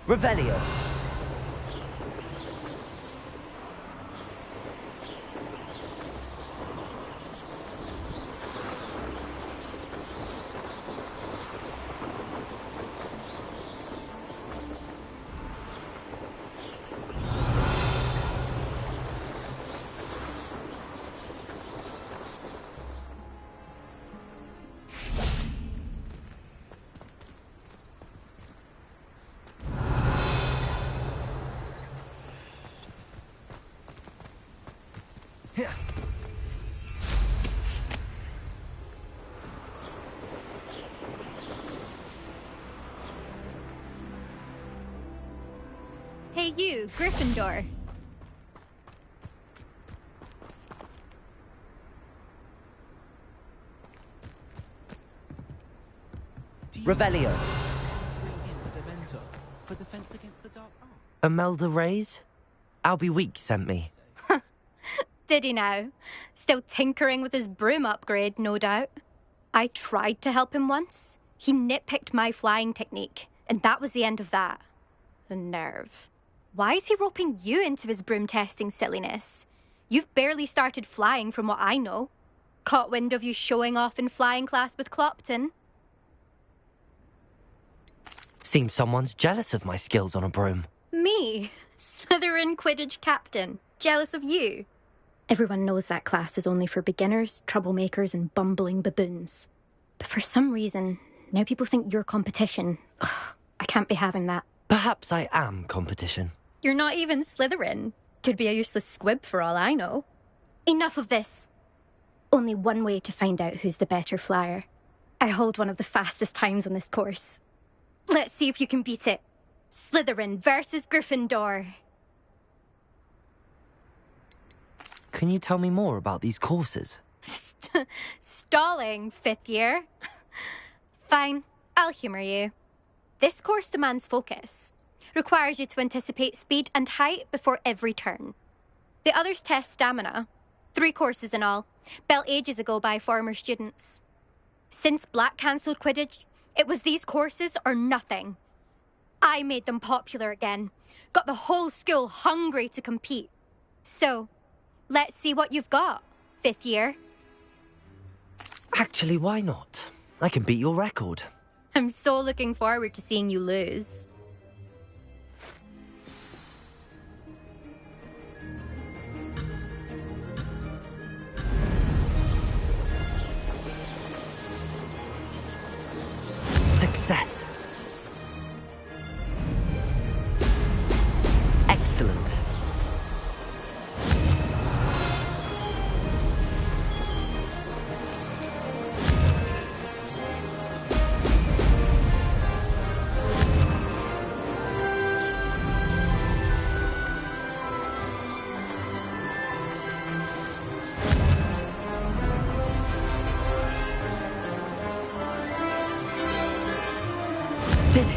Revelio. Hey you, Gryffindor. Revelio. Imelda Reyes? Albie Weeks sent me. Did he now? Still tinkering with his broom upgrade, no doubt. I tried to help him once. He nitpicked my flying technique, and that was the end of that. The nerve. Why is he roping you into his broom testing silliness? You've barely started flying from what I know. Caught wind of you showing off in flying class with Clopton. Seems someone's jealous of my skills on a broom. Me? Slytherin Quidditch captain. Jealous of you? Everyone knows that class is only for beginners, troublemakers, and bumbling baboons. But for some reason, now people think you're competition. Ugh, I can't be having that. Perhaps I am competition. You're not even Slytherin. Could be a useless squib for all I know. Enough of this. Only one way to find out who's the better flyer. I hold one of the fastest times on this course. Let's see if you can beat it. Slytherin versus Gryffindor. Can you tell me more about these courses? Stalling, 5th year. Fine, I'll humour you. This course demands focus. Requires you to anticipate speed and height before every turn. The others test stamina. 3 courses in all, built ages ago by former students. Since Black cancelled Quidditch, it was these courses or nothing. I made them popular again, Got the whole school hungry to compete. So, let's see what you've got, 5th year. Actually, why not? I can beat your record. I'm so looking forward to seeing you lose. Success. Excellent. Did it.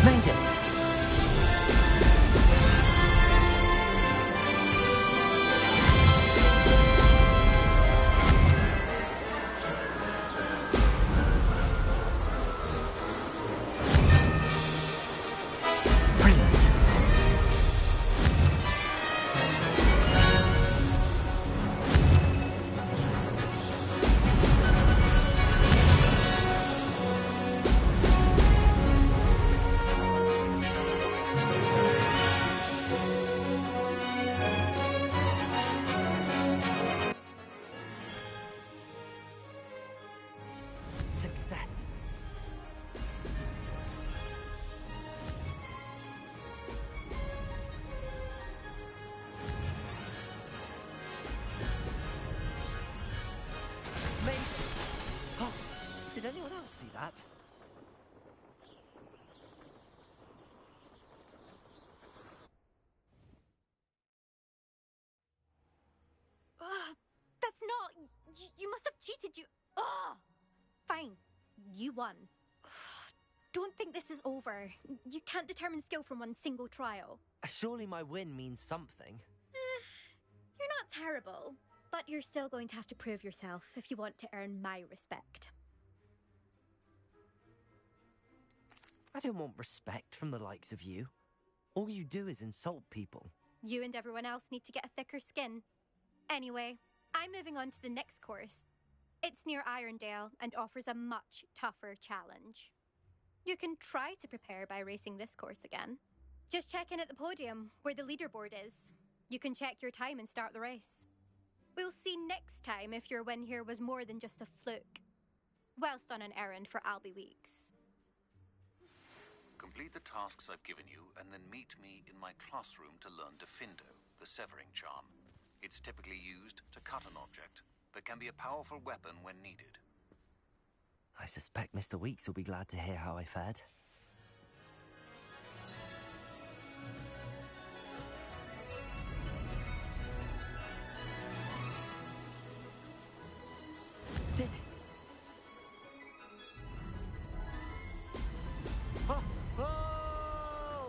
Made it. Brilliant. Success. Made it. Oh, did anyone else see that? That's not... You must have cheated, you... Ugh. Fine. You won. Don't think this is over. You can't determine skill from one single trial. Surely my win means something. You're not terrible, but you're still going to have to prove yourself if you want to earn my respect. I don't want respect from the likes of you. All you do is insult people. You and everyone else need to get a thicker skin. Anyway, I'm moving on to the next course. It's near Irondale and offers a much tougher challenge. You can try to prepare by racing this course again. Just check in at the podium, where the leaderboard is. You can check your time and start the race. We'll see next time if your win here was more than just a fluke. Whilst on an errand for Albie Weeks. Complete the tasks I've given you, and then meet me in my classroom to learn Defindo, the severing charm. It's typically used to cut an object, but can be a powerful weapon when needed. I suspect Mr. Weeks will be glad to hear how I fared. Did it! Oh! Oh!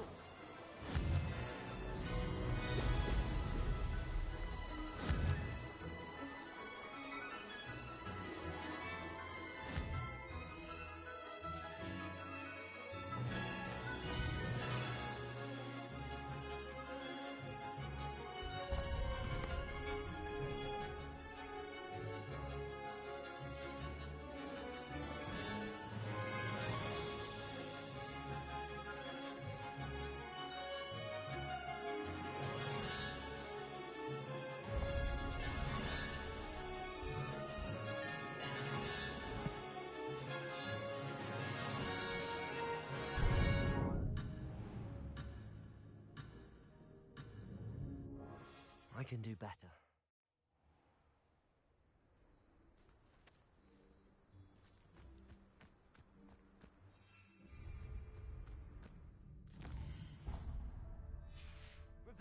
I can do better.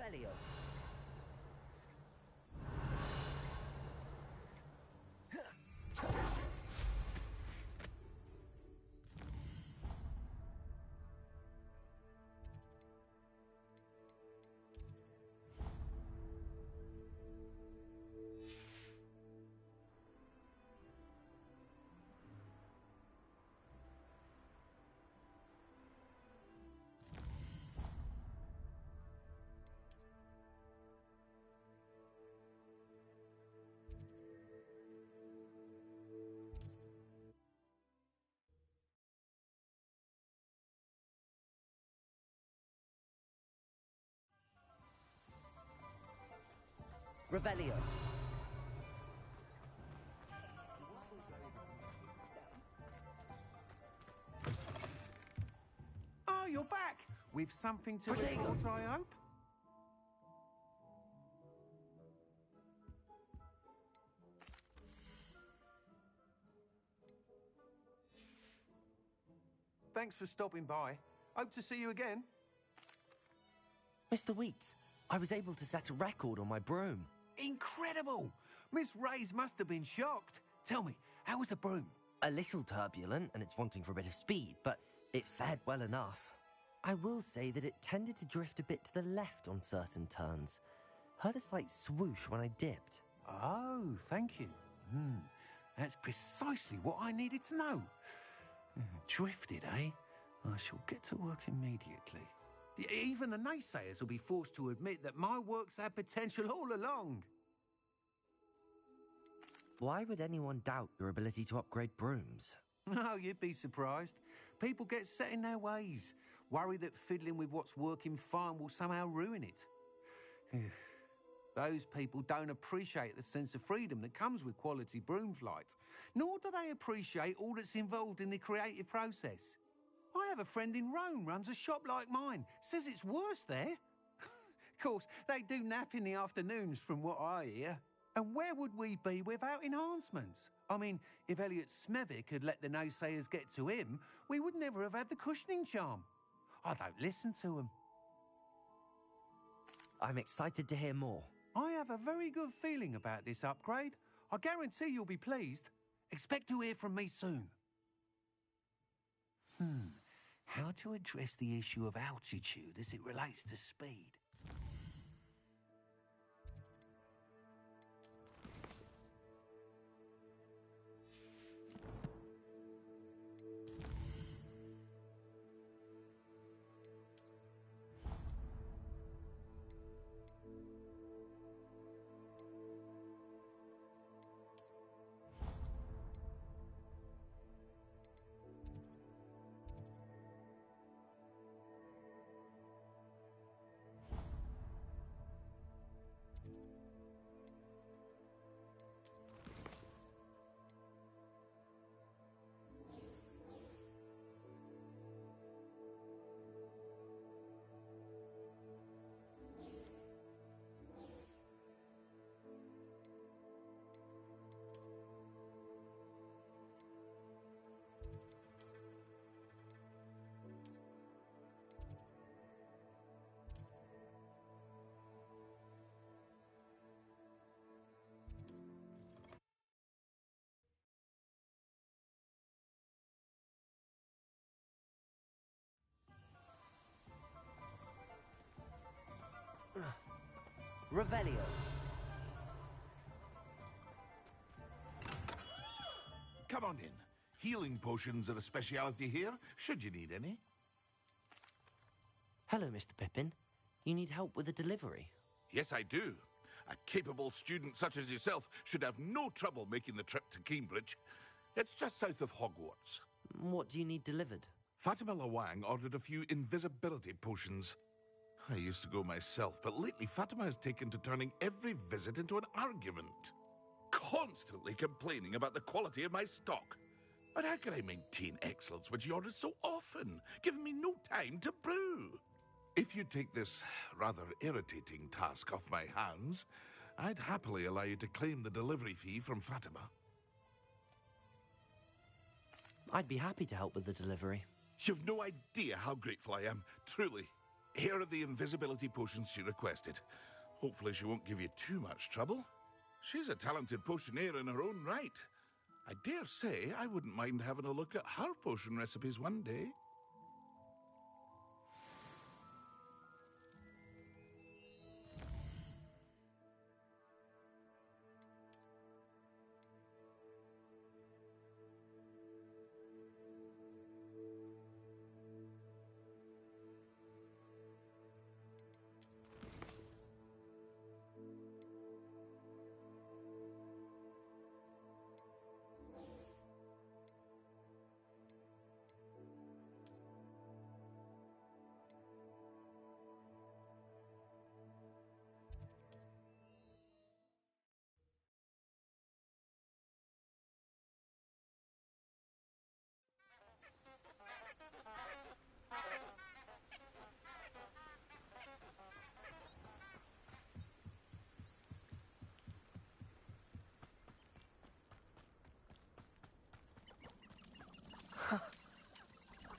Revelio. Revelio. Oh, you're back! With something to Protego. report, I hope? Thanks for stopping by. Hope to see you again. Mr. Wheats, I was able to set a record on my broom. Incredible! Miss Reyes must have been shocked. Tell me, how was the broom? A little turbulent, and it's wanting for a bit of speed, but it fared well enough. I will say that it tended to drift a bit to the left on certain turns. Heard a slight swoosh when I dipped. Oh, thank you. That's precisely what I needed to know. Drifted, eh? I shall get to work immediately. Even the naysayers will be forced to admit that my work's had potential all along. Why would anyone doubt your ability to upgrade brooms? No, you'd be surprised. People get set in their ways, worry that fiddling with what's working fine will somehow ruin it. Those people don't appreciate the sense of freedom that comes with quality broom flight, nor do they appreciate all that's involved in the creative process. I have a friend in Rome runs a shop like mine, says it's worse there. Of course, they do nap in the afternoons from what I hear. And where would we be without enhancements? I mean, if Elliot Smethwick had let the naysayers get to him, we would never have had the cushioning charm. I don't listen to them. I'm excited to hear more. I have a very good feeling about this upgrade. I guarantee you'll be pleased. Expect to hear from me soon. How to address the issue of altitude as it relates to speed? Revelio. Come on in. Healing potions are a speciality here, should you need any. Hello, Mr. Pippin. You need help with a delivery? Yes, I do. A capable student such as yourself should have no trouble making the trip to Cambridge. It's just south of Hogwarts. What do you need delivered? Fatima Lawang ordered a few invisibility potions. I used to go myself, but lately Fatima has taken to turning every visit into an argument. Constantly complaining about the quality of my stock. But how can I maintain excellence when she orders so often, giving me no time to brew? If you take this rather irritating task off my hands, I'd happily allow you to claim the delivery fee from Fatima. I'd be happy to help with the delivery. You've no idea how grateful I am, truly. Here are the invisibility potions she requested. Hopefully she won't give you too much trouble. She's a talented potioneer in her own right. I dare say I wouldn't mind having a look at her potion recipes one day.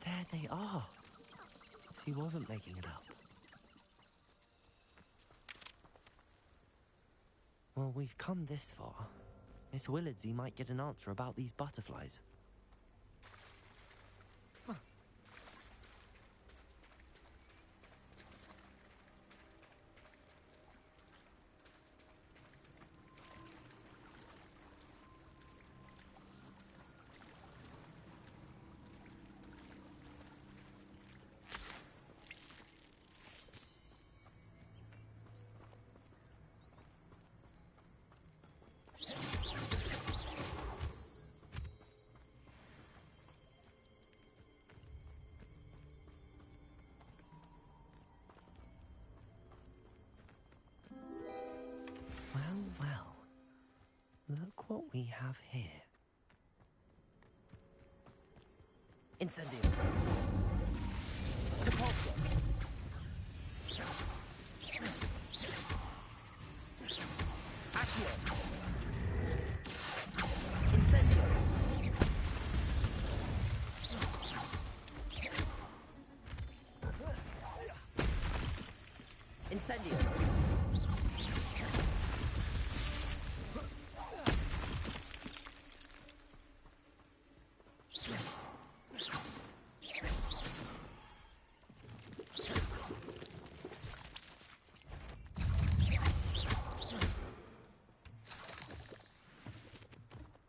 There they are. She wasn't making it up. Well, we've come this far. Miss Willardsy might get an answer about these butterflies. Well. Look what we have here. Incendio. Depulso. Accio. Incendio. Incendio.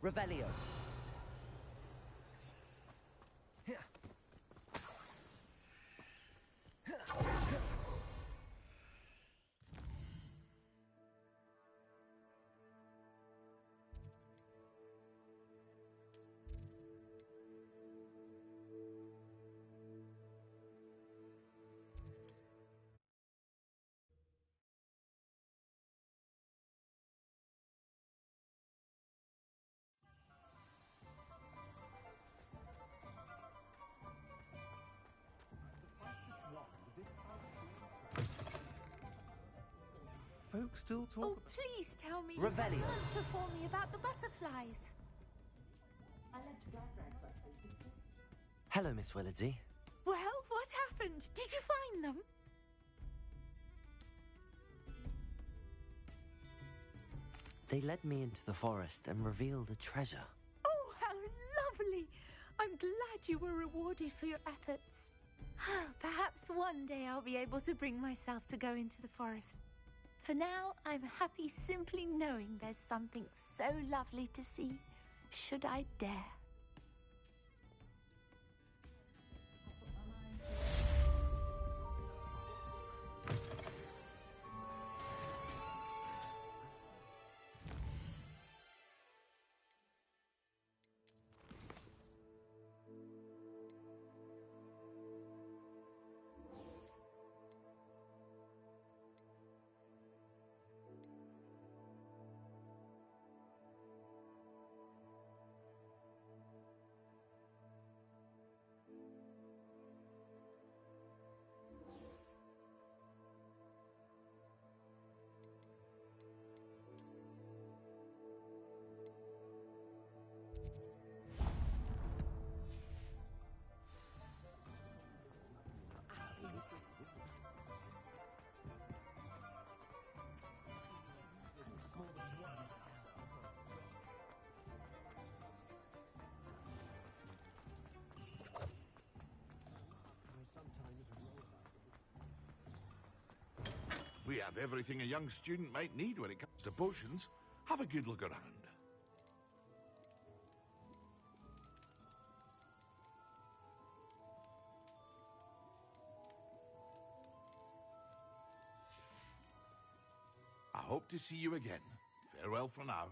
Revelio. Folks still talk. Oh, please tell me Revelio. an answer for me about the butterflies. Hello, Miss Willardsy. Well, what happened? Did you find them? They led me into the forest and revealed a treasure. Oh, how lovely! I'm glad you were rewarded for your efforts. Perhaps one day I'll be able to bring myself to go into the forest. For now, I'm happy simply knowing there's something so lovely to see, should I dare. We have everything a young student might need when it comes to potions. Have a good look around. I hope to see you again. Farewell for now.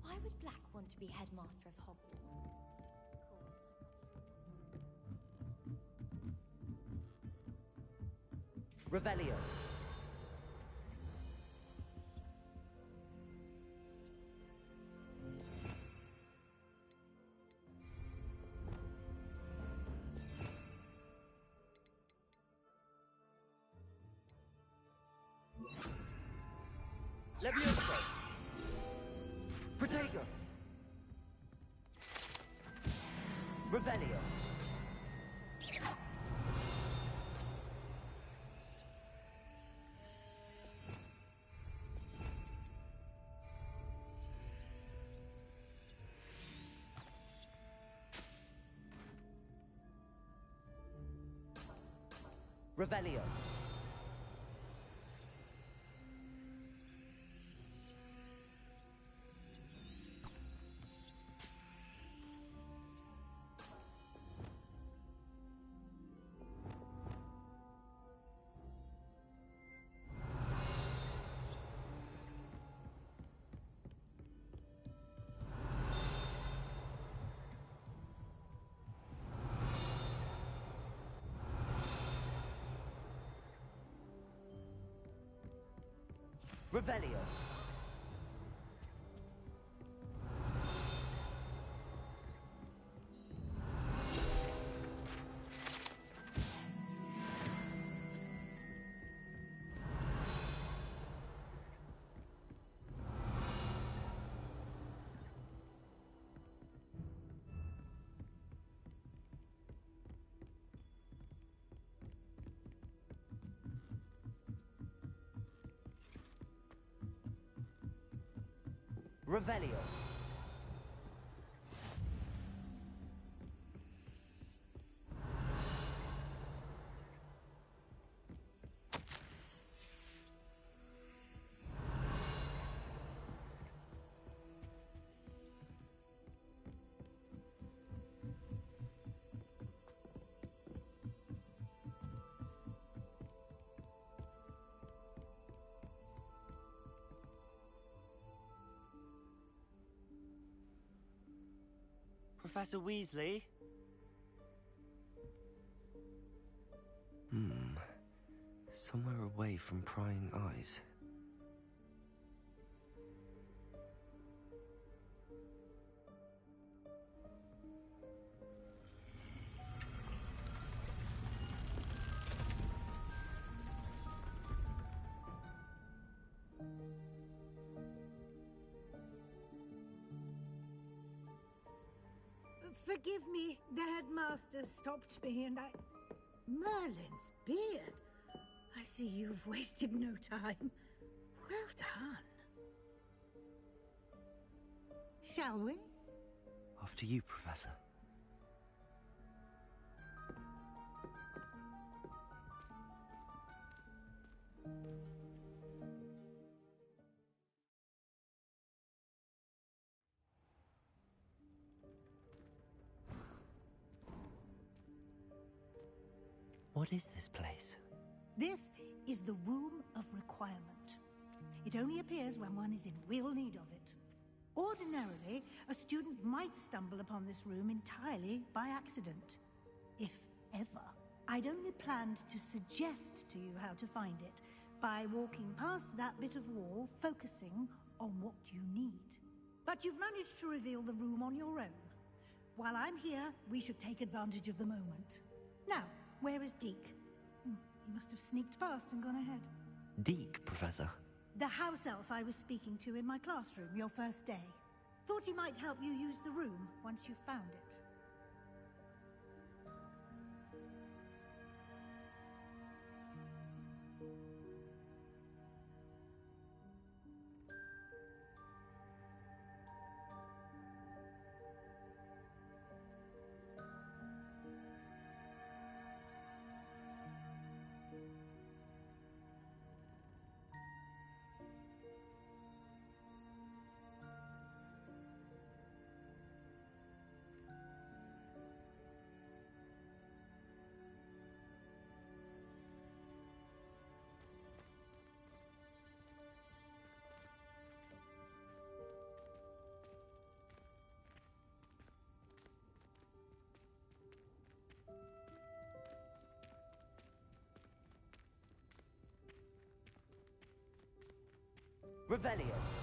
Why would Black want to be headmaster of Hogwarts? Revelio. Levioso. Protego. Revelio. Revelio. Revelio. Revelio. Professor Weasley? Somewhere away from prying eyes. Forgive me, the headmaster stopped me and I... Merlin's beard. I see you've wasted no time. Well done. Shall we? After you, Professor. What is this place? This is the Room of Requirement. It only appears when one is in real need of it. Ordinarily, a student might stumble upon this room entirely by accident. If ever. I'd only planned to suggest to you how to find it by walking past that bit of wall, focusing on what you need. But you've managed to reveal the room on your own. While I'm here, we should take advantage of the moment. Now, where is Deke? He must have sneaked past and gone ahead. Deke, Professor. The house elf I was speaking to in my classroom your first day. Thought he might help you use the room once you found it. Revelio.